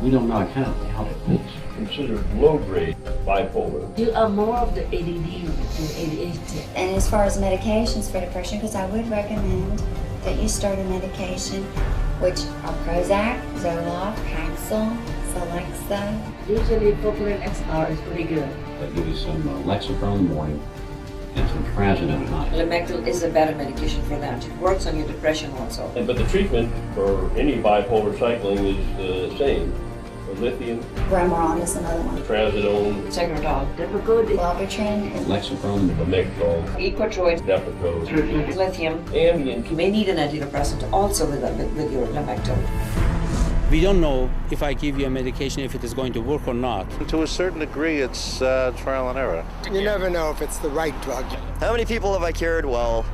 We don't know kind of how to fix. Considered low-grade bipolar. You are more of the ADD and ADHD. And as far as medications for depression, because I would recommend that you start a medication, which are Prozac, Zoloft, Paxil, Celexa. Usually Propylene XR is pretty good. They give you some Lexapro in the morning and some Trazodone at night. Lamictal is a better medication for that. It works on your depression also. But the treatment for any bipolar cycling is the same. Lithium. Remeron is another one. Trazodone. Tegretol. Depakote. Wellbutrin. Lexapro. Lamictal. Equatroid. Depakote. Lithium. Ambien. You may need an antidepressant also with your Lamictal. We don't know if I give you a medication if it is going to work or not. To a certain degree, it's trial and error. You never know if it's the right drug. How many people have I cured? Well,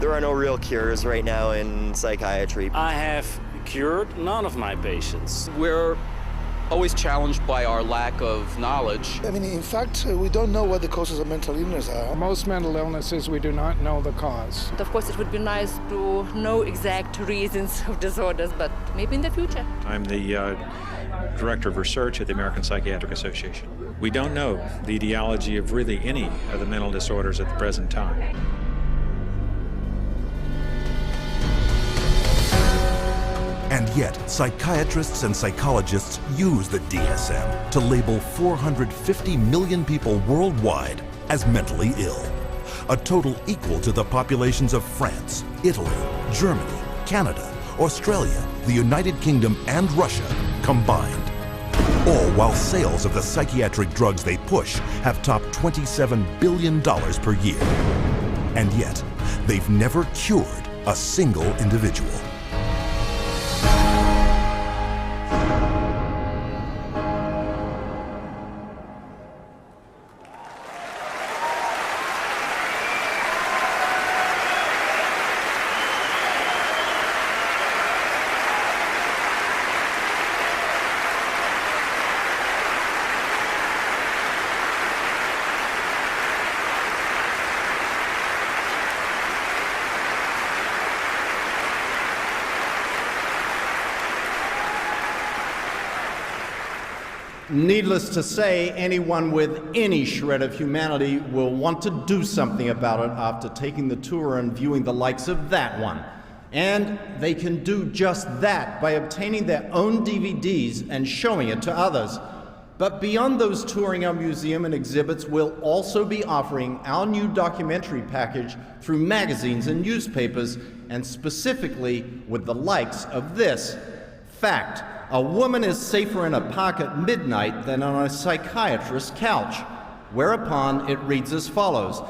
there are no real cures right now in psychiatry. I have cured none of my patients. We're always challenged by our lack of knowledge. I mean, in fact, we don't know what the causes of mental illness are. Most mental illnesses, we do not know the cause. Of course, it would be nice to know exact reasons of disorders, but maybe in the future. I'm the Director of Research at the American Psychiatric Association. We don't know the etiology of really any of the mental disorders at the present time. And yet, psychiatrists and psychologists use the DSM to label 450 million people worldwide as mentally ill, a total equal to the populations of France, Italy, Germany, Canada, Australia, the United Kingdom, and Russia combined. All while sales of the psychiatric drugs they push have topped $27 billion per year. And yet, they've never cured a single individual. Needless to say, anyone with any shred of humanity will want to do something about it after taking the tour and viewing the likes of that one. And they can do just that by obtaining their own DVDs and showing it to others. But beyond those touring our museum and exhibits, we'll also be offering our new documentary package through magazines and newspapers, and specifically with the likes of this. Fact: a woman is safer in a park at midnight than on a psychiatrist's couch. Whereupon it reads as follows.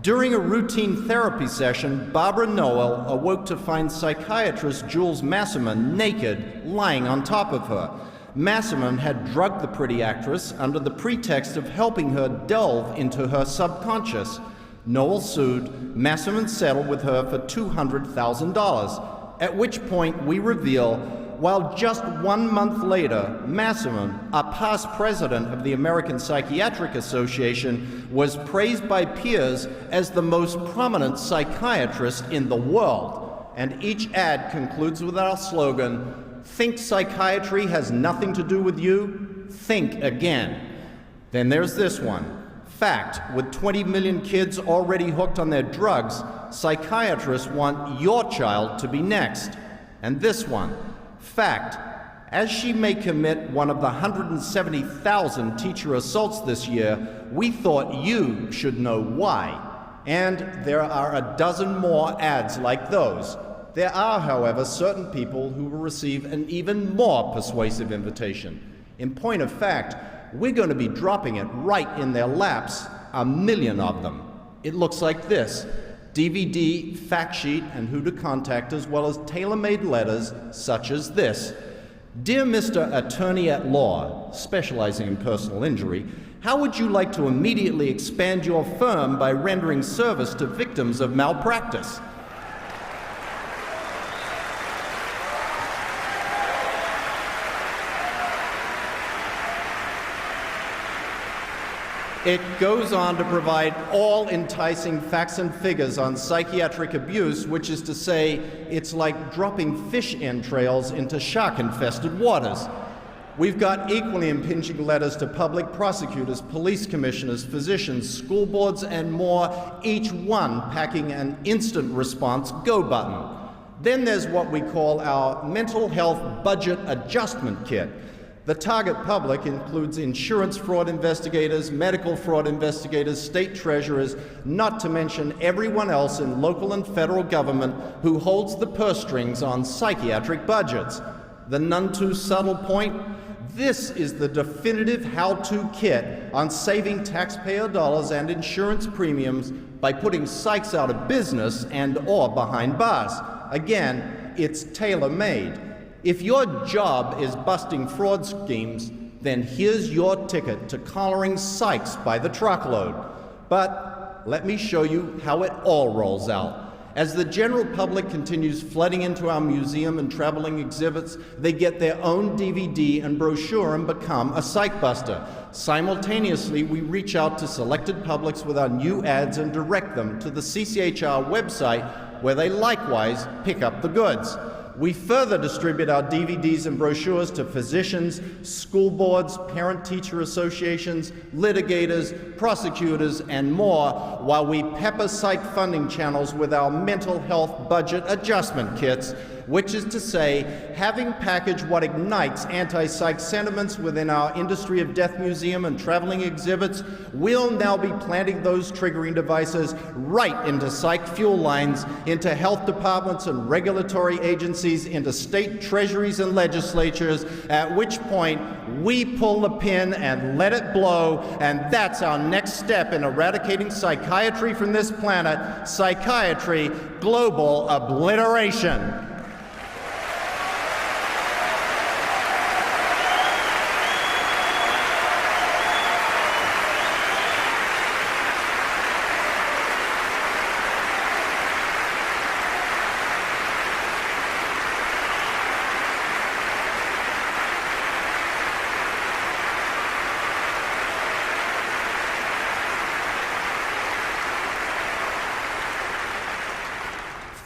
During a routine therapy session, Barbara Noel awoke to find psychiatrist Jules Masserman naked, lying on top of her. Masserman had drugged the pretty actress under the pretext of helping her delve into her subconscious. Noel sued. Masserman settled with her for $200,000, at which point we reveal, while just 1 month later, Masserman, a past president of the American Psychiatric Association, was praised by peers as the most prominent psychiatrist in the world. And each ad concludes with our slogan, "Think psychiatry has nothing to do with you? Think again." Then there's this one. Fact: with 20 million kids already hooked on their drugs, psychiatrists want your child to be next. And this one. Fact: as she may commit one of the 170,000 teacher assaults this year, we thought you should know why. And there are a dozen more ads like those. There are, however, certain people who will receive an even more persuasive invitation. In point of fact, we're going to be dropping it right in their laps, 1 million of them. It looks like this. DVD, fact sheet, and who to contact, as well as tailor-made letters such as this. Dear Mr. Attorney at Law, specializing in personal injury, how would you like to immediately expand your firm by rendering service to victims of malpractice? It goes on to provide all enticing facts and figures on psychiatric abuse, which is to say, it's like dropping fish entrails into shark-infested waters. We've got equally impinging letters to public prosecutors, police commissioners, physicians, school boards, and more, each one packing an instant response go button. Then there's what we call our mental health budget adjustment kit. The target public includes insurance fraud investigators, medical fraud investigators, state treasurers, not to mention everyone else in local and federal government who holds the purse strings on psychiatric budgets. The none too subtle point? This is the definitive how-to kit on saving taxpayer dollars and insurance premiums by putting psychs out of business and/or behind bars. Again, it's tailor-made. If your job is busting fraud schemes, then here's your ticket to collaring psychs by the truckload. But let me show you how it all rolls out. As the general public continues flooding into our museum and traveling exhibits, they get their own DVD and brochure and become a psychbuster. Simultaneously, we reach out to selected publics with our new ads and direct them to the CCHR website, where they likewise pick up the goods. We further distribute our DVDs and brochures to physicians, school boards, parent-teacher associations, litigators, prosecutors, and more, while we pepper psych funding channels with our mental health budget adjustment kits, which is to say, having packaged what ignites anti-psych sentiments within our Industry of Death Museum and traveling exhibits, we'll now be planting those triggering devices right into psych fuel lines, into health departments and regulatory agencies, into state treasuries and legislatures, at which point we pull the pin and let it blow, and that's our next step in eradicating psychiatry from this planet. Psychiatry, global obliteration.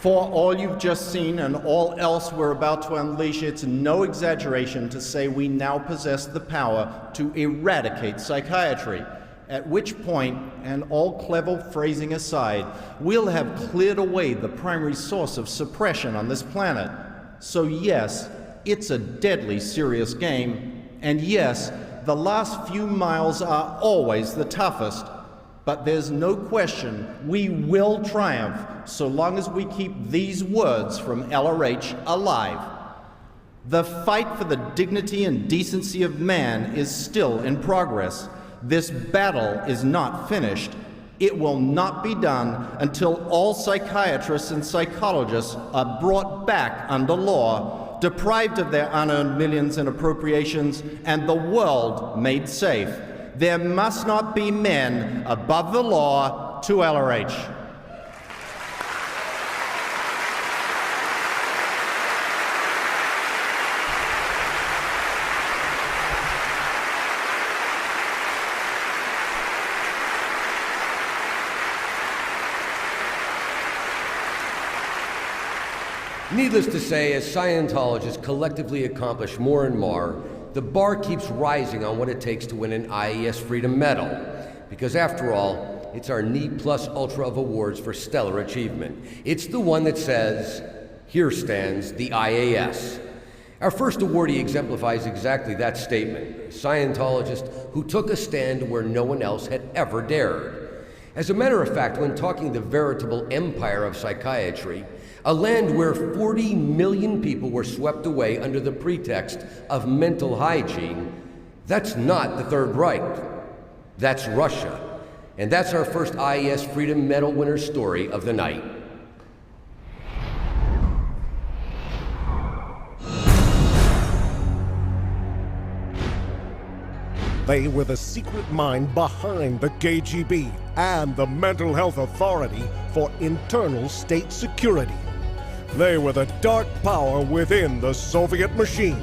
For all you've just seen and all else we're about to unleash, it's no exaggeration to say we now possess the power to eradicate psychiatry. At which point, and all clever phrasing aside, we'll have cleared away the primary source of suppression on this planet. So yes, it's a deadly serious game. And yes, the last few miles are always the toughest. But there's no question we will triumph so long as we keep these words from LRH alive. The fight for the dignity and decency of man is still in progress. This battle is not finished. It will not be done until all psychiatrists and psychologists are brought back under law, deprived of their unearned millions in appropriations, and the world made safe. There must not be men above the law. To LRH. Needless to say, as Scientologists collectively accomplish more and more, the bar keeps rising on what it takes to win an IAS Freedom Medal. Because after all, it's our NE+ Ultra of awards for stellar achievement. It's the one that says, here stands the IAS. Our first awardee exemplifies exactly that statement, a Scientologist who took a stand where no one else had ever dared. As a matter of fact, when talking the veritable empire of psychiatry, a land where 40 million people were swept away under the pretext of mental hygiene, that's not the Third Reich. That's Russia. And that's our first IAS Freedom Medal winner story of the night. They were the secret mind behind the KGB and the Mental Health Authority for Internal State Security. They were the dark power within the Soviet machine,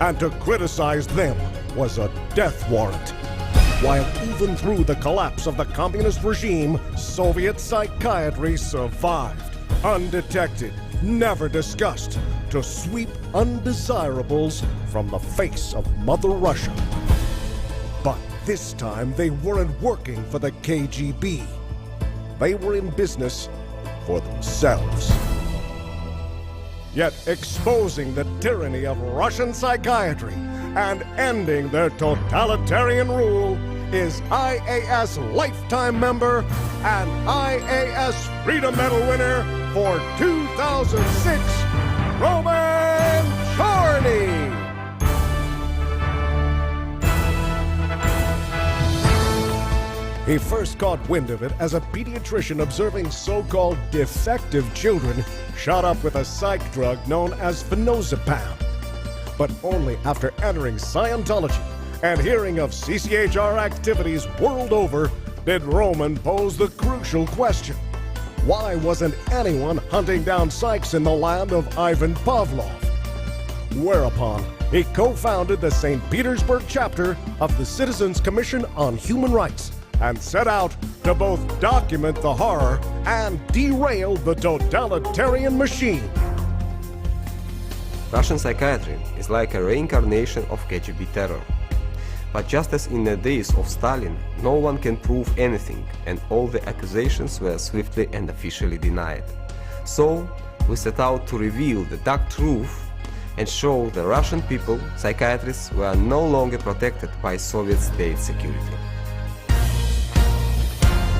and to criticize them was a death warrant. While even through the collapse of the communist regime, Soviet psychiatry survived, undetected, never discussed, to sweep undesirables from the face of Mother Russia. But this time they weren't working for the KGB. They were in business for themselves. Yet exposing the tyranny of Russian psychiatry and ending their totalitarian rule is IAS Lifetime member and IAS Freedom Medal winner for 2006, Roman Chorny. He first caught wind of it as a pediatrician observing so-called defective children shot up with a psych drug known as phenozepam. But only after entering Scientology and hearing of CCHR activities world over did Roman pose the crucial question: why wasn't anyone hunting down psychs in the land of Ivan Pavlov? Whereupon, he co-founded the St. Petersburg chapter of the Citizens Commission on Human Rights and set out to both document the horror and derail the totalitarian machine. Russian psychiatry is like a reincarnation of KGB terror. But just as in the days of Stalin, no one can prove anything, and all the accusations were swiftly and officially denied. So, we set out to reveal the dark truth and show the Russian people psychiatrists were no longer protected by Soviet state security.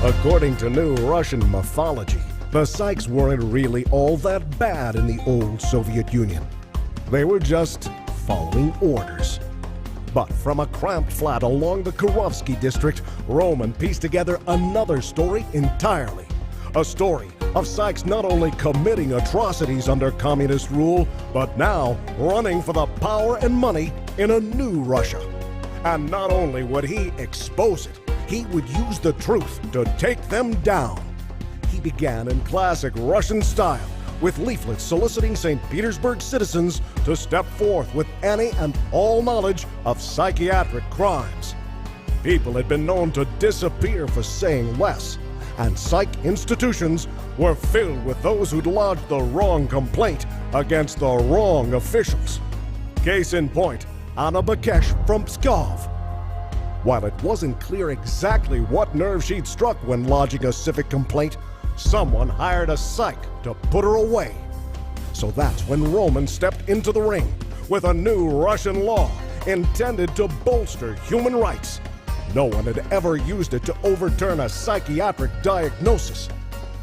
According to new Russian mythology, the psychs weren't really all that bad in the old Soviet Union. They were just following orders. But from a cramped flat along the Kurovsky district, Roman pieced together another story entirely. A story of psychs not only committing atrocities under communist rule, but now running for the power and money in a new Russia. And not only would he expose it, he would use the truth to take them down. He began in classic Russian style, with leaflets soliciting St. Petersburg citizens to step forth with any and all knowledge of psychiatric crimes. People had been known to disappear for saying less, and psych institutions were filled with those who'd lodged the wrong complaint against the wrong officials. Case in point, Anna Bakesh from Pskov. While it wasn't clear exactly what nerve she'd struck when lodging a civic complaint, someone hired a psych to put her away. So that's when Roman stepped into the ring with a new Russian law intended to bolster human rights. No one had ever used it to overturn a psychiatric diagnosis.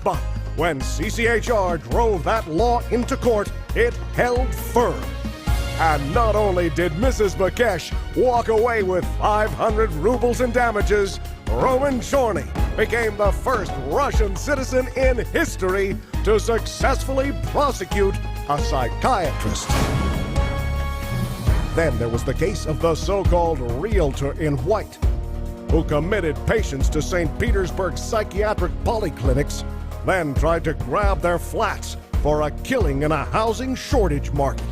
But when CCHR drove that law into court, it held firm. And not only did Mrs. Bakesh walk away with 500 rubles in damages, Roman Chorny became the first Russian citizen in history to successfully prosecute a psychiatrist. Then there was the case of the so-called realtor in white, who committed patients to St. Petersburg psychiatric polyclinics, then tried to grab their flats for a killing in a housing shortage market.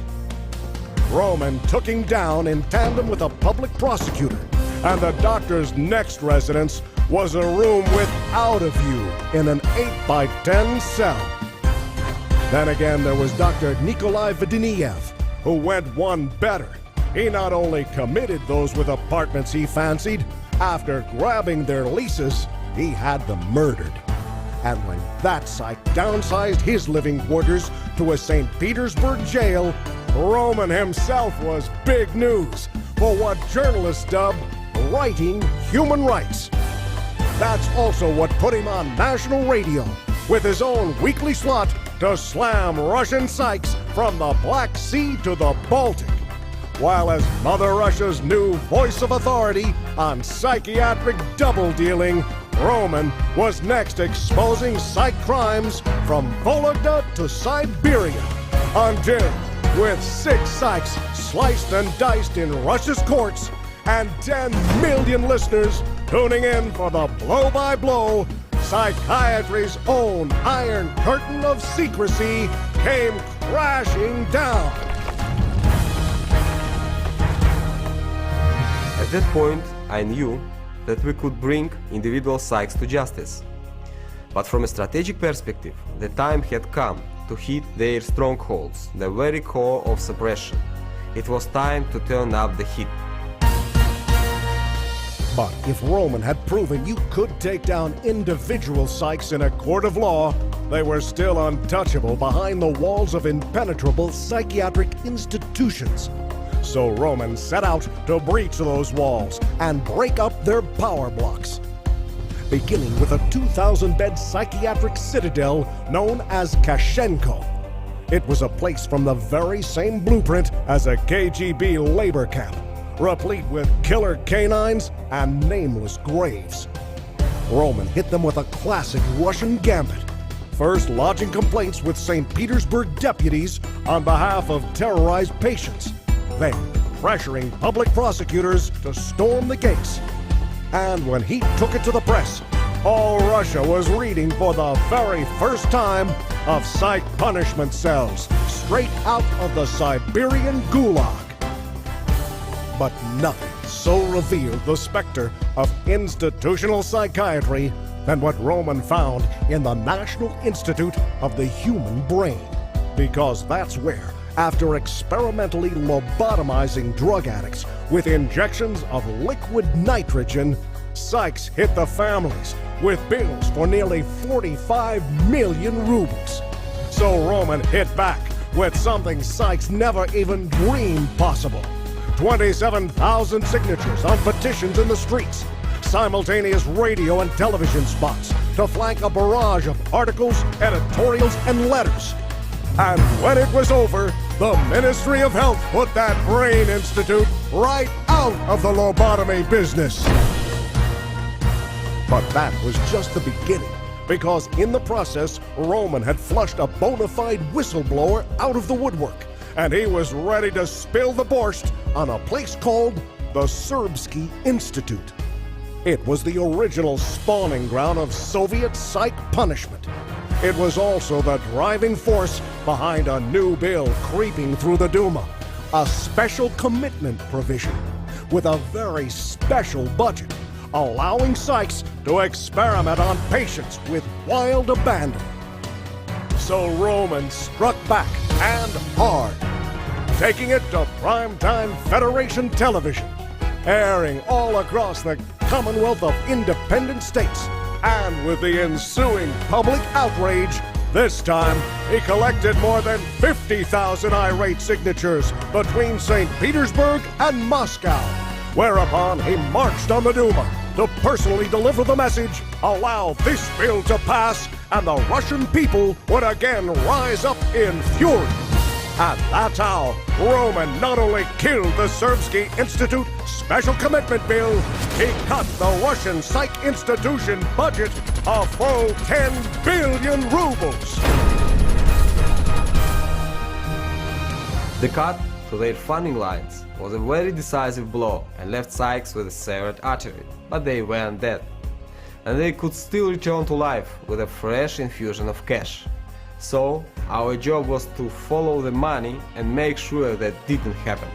Roman took him down in tandem with a public prosecutor, and the doctor's next residence was a room without a view in an 8x10 cell. Then again, there was Dr. Nikolai Vodyniev, who went one better. He not only committed those with apartments he fancied, after grabbing their leases, he had them murdered. And when that psych downsized his living quarters to a St. Petersburg jail, Roman himself was big news for what journalists dubbed writing human rights. That's also what put him on national radio with his own weekly slot to slam Russian psychs from the Black Sea to the Baltic. While as Mother Russia's new voice of authority on psychiatric double-dealing, Roman was next exposing psych crimes from Vologda to Siberia, until, with 6 psychs sliced and diced in Russia's courts, and 10 million listeners tuning in for the blow-by-blow, psychiatry's own Iron Curtain of secrecy came crashing down. At that point, I knew that we could bring individual psychs to justice. But from a strategic perspective, the time had come to hit their strongholds, the very core of suppression. It was time to turn up the heat. But if Roman had proven you could take down individual psychs in a court of law, they were still untouchable behind the walls of impenetrable psychiatric institutions. So Roman set out to breach those walls and break up their power blocks, beginning with a 2,000-bed psychiatric citadel known as Kashenko. It was a place from the very same blueprint as a KGB labor camp, replete with killer canines and nameless graves. Roman hit them with a classic Russian gambit, first lodging complaints with St. Petersburg deputies on behalf of terrorized patients, then pressuring public prosecutors to storm the case. And when he took it to the press, all Russia was reading for the very first time of psych punishment cells, straight out of the Siberian Gulag. But nothing so revealed the specter of institutional psychiatry than what Roman found in the National Institute of the Human Brain. Because that's where, after experimentally lobotomizing drug addicts with injections of liquid nitrogen, psychs hit the families with bills for nearly 45 million rubles. So Roman hit back with something psychs never even dreamed possible. 27,000 signatures on petitions in the streets, simultaneous radio and television spots to flank a barrage of articles, editorials, and letters. And when it was over, the Ministry of Health put that Brain Institute right out of the lobotomy business. But that was just the beginning, because in the process, Roman had flushed a bona fide whistleblower out of the woodwork, and he was ready to spill the borscht on a place called the Serbsky Institute. It was the original spawning ground of Soviet psych punishment. It was also the driving force behind a new bill creeping through the Duma, a special commitment provision with a very special budget, allowing psychs to experiment on patients with wild abandon. So Roman struck back, and hard, taking it to primetime Federation television, airing all across the Commonwealth of Independent States. And with the ensuing public outrage, this time he collected more than 50,000 irate signatures between St. Petersburg and Moscow, whereupon he marched on the Duma to personally deliver the message, allow this bill to pass, and the Russian people would again rise up in fury. And that's how Roman not only killed the Serbsky Institute Special Commitment Bill, he cut the Russian psych institution budget a full 10 billion rubles. The cut to their funding lines was a very decisive blow and left psychs with a severed artery, but they weren't dead. And they could still return to life with a fresh infusion of cash. So, our job was to follow the money and make sure that didn't happen.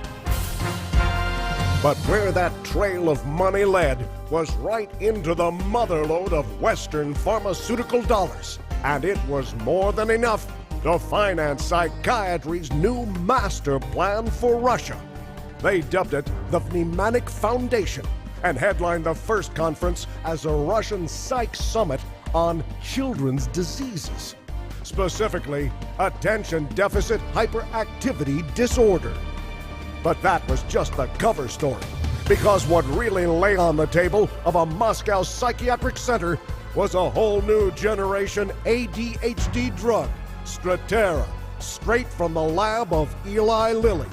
But where that trail of money led was right into the motherlode of Western pharmaceutical dollars. And it was more than enough to finance psychiatry's new master plan for Russia. They dubbed it the Mnemonic Foundation and headlined the first conference as a Russian psych summit on children's diseases. Specifically, attention deficit hyperactivity disorder. But that was just the cover story, because what really lay on the table of a Moscow psychiatric center was a whole new generation ADHD drug, Strattera, straight from the lab of Eli Lilly.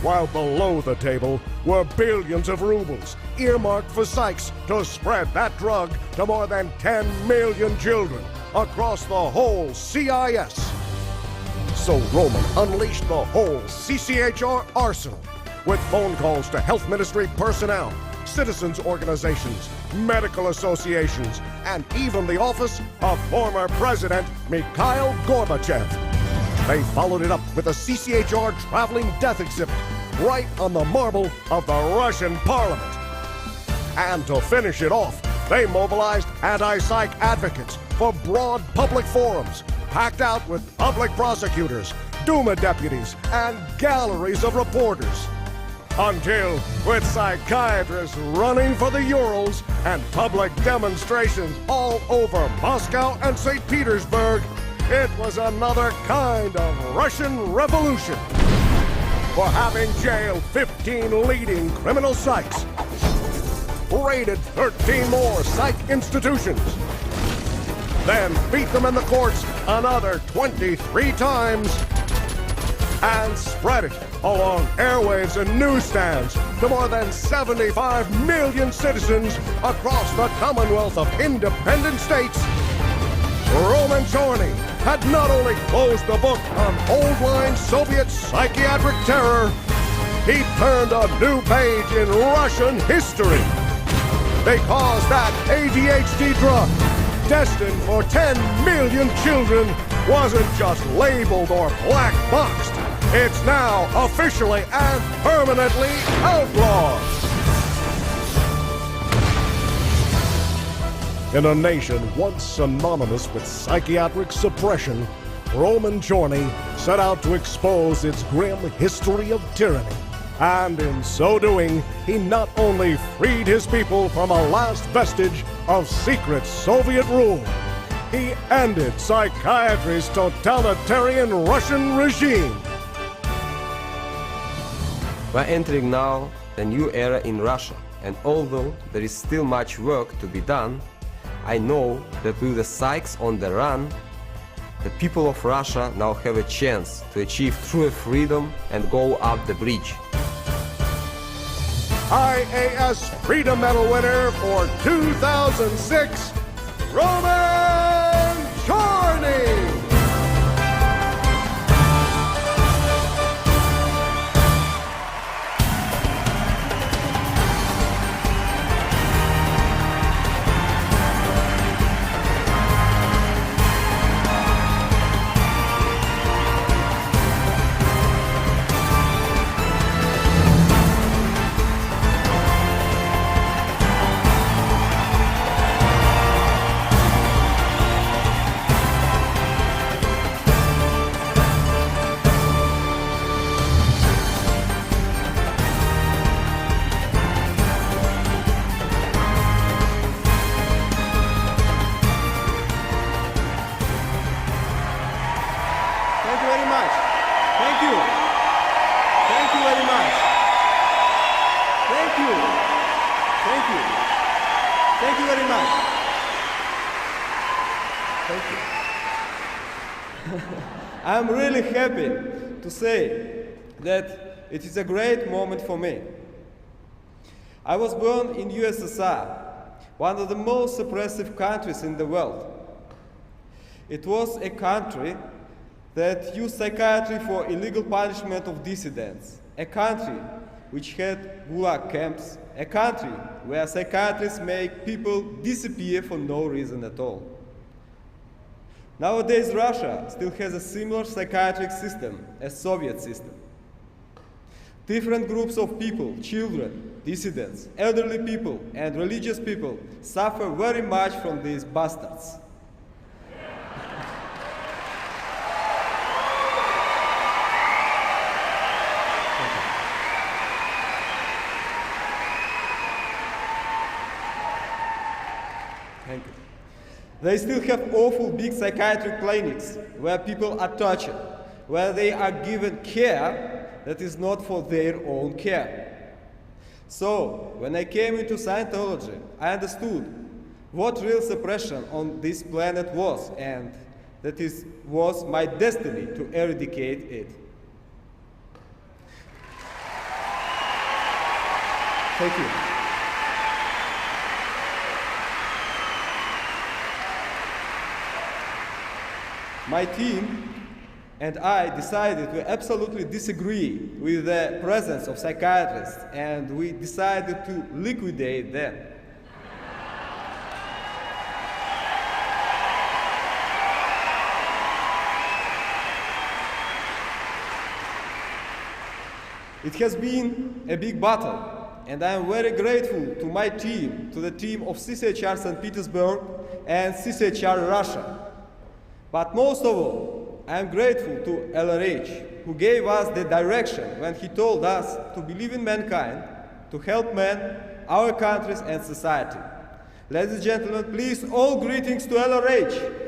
While below the table were billions of rubles earmarked for psychs to spread that drug to more than 10 million children across the whole CIS. So Roman unleashed the whole CCHR arsenal with phone calls to health ministry personnel, citizens organizations, medical associations, and even the office of former President Mikhail Gorbachev. They followed it up with a CCHR traveling death exhibit right on the marble of the Russian parliament. And to finish it off, they mobilized anti-psych advocates for broad public forums, packed out with public prosecutors, Duma deputies, and galleries of reporters. Until, with psychiatrists running for the Urals and public demonstrations all over Moscow and St. Petersburg, it was another kind of Russian revolution. For having jailed 15 leading criminal psychs, raided 13 more psych institutions, then beat them in the courts another 23 times, and spread it along airwaves and newsstands to more than 75 million citizens across the Commonwealth of Independent States. Roman Chorny had not only closed the book on old-line Soviet psychiatric terror, he turned a new page in Russian history. Because that ADHD drug, destined for 10 million children, wasn't just labeled or black boxed. It's now officially and permanently outlawed. In a nation once synonymous with psychiatric suppression, Roman Giorni set out to expose its grim history of tyranny. And in so doing, he not only freed his people from a last vestige of secret Soviet rule, he ended psychiatry's totalitarian Russian regime. We're entering now a new era in Russia, and although there is still much work to be done, I know that with the psychs on the run, the people of Russia now have a chance to achieve true freedom and go up the bridge. IAS Freedom Medal winner for 2006, Roman Giorni! Thank you very much. Thank you. Thank you very much. Thank you. Thank you. Thank you very much. Thank you. I'm really happy to say that it is a great moment for me. I was born in USSR, one of the most suppressive countries in the world. It was a country that used psychiatry for illegal punishment of dissidents, a country which had gulag camps, a country where psychiatrists make people disappear for no reason at all. Nowadays, Russia still has a similar psychiatric system as Soviet system. Different groups of people, children, dissidents, elderly people, and religious people suffer very much from these bastards. Thank you. They still have awful big psychiatric clinics where people are tortured, where they are given care that is not for their own care. So, when I came into Scientology, I understood what real suppression on this planet was, and that was my destiny to eradicate it. Thank you. My team and I decided to absolutely disagree with the presence of psychiatrists, and we decided to liquidate them. It has been a big battle, and I am very grateful to my team, to the team of CCHR St. Petersburg and CCHR Russia. But most of all, I am grateful to LRH, who gave us the direction when he told us to believe in mankind, to help men, our countries, and society. Ladies and gentlemen, please, all greetings to LRH.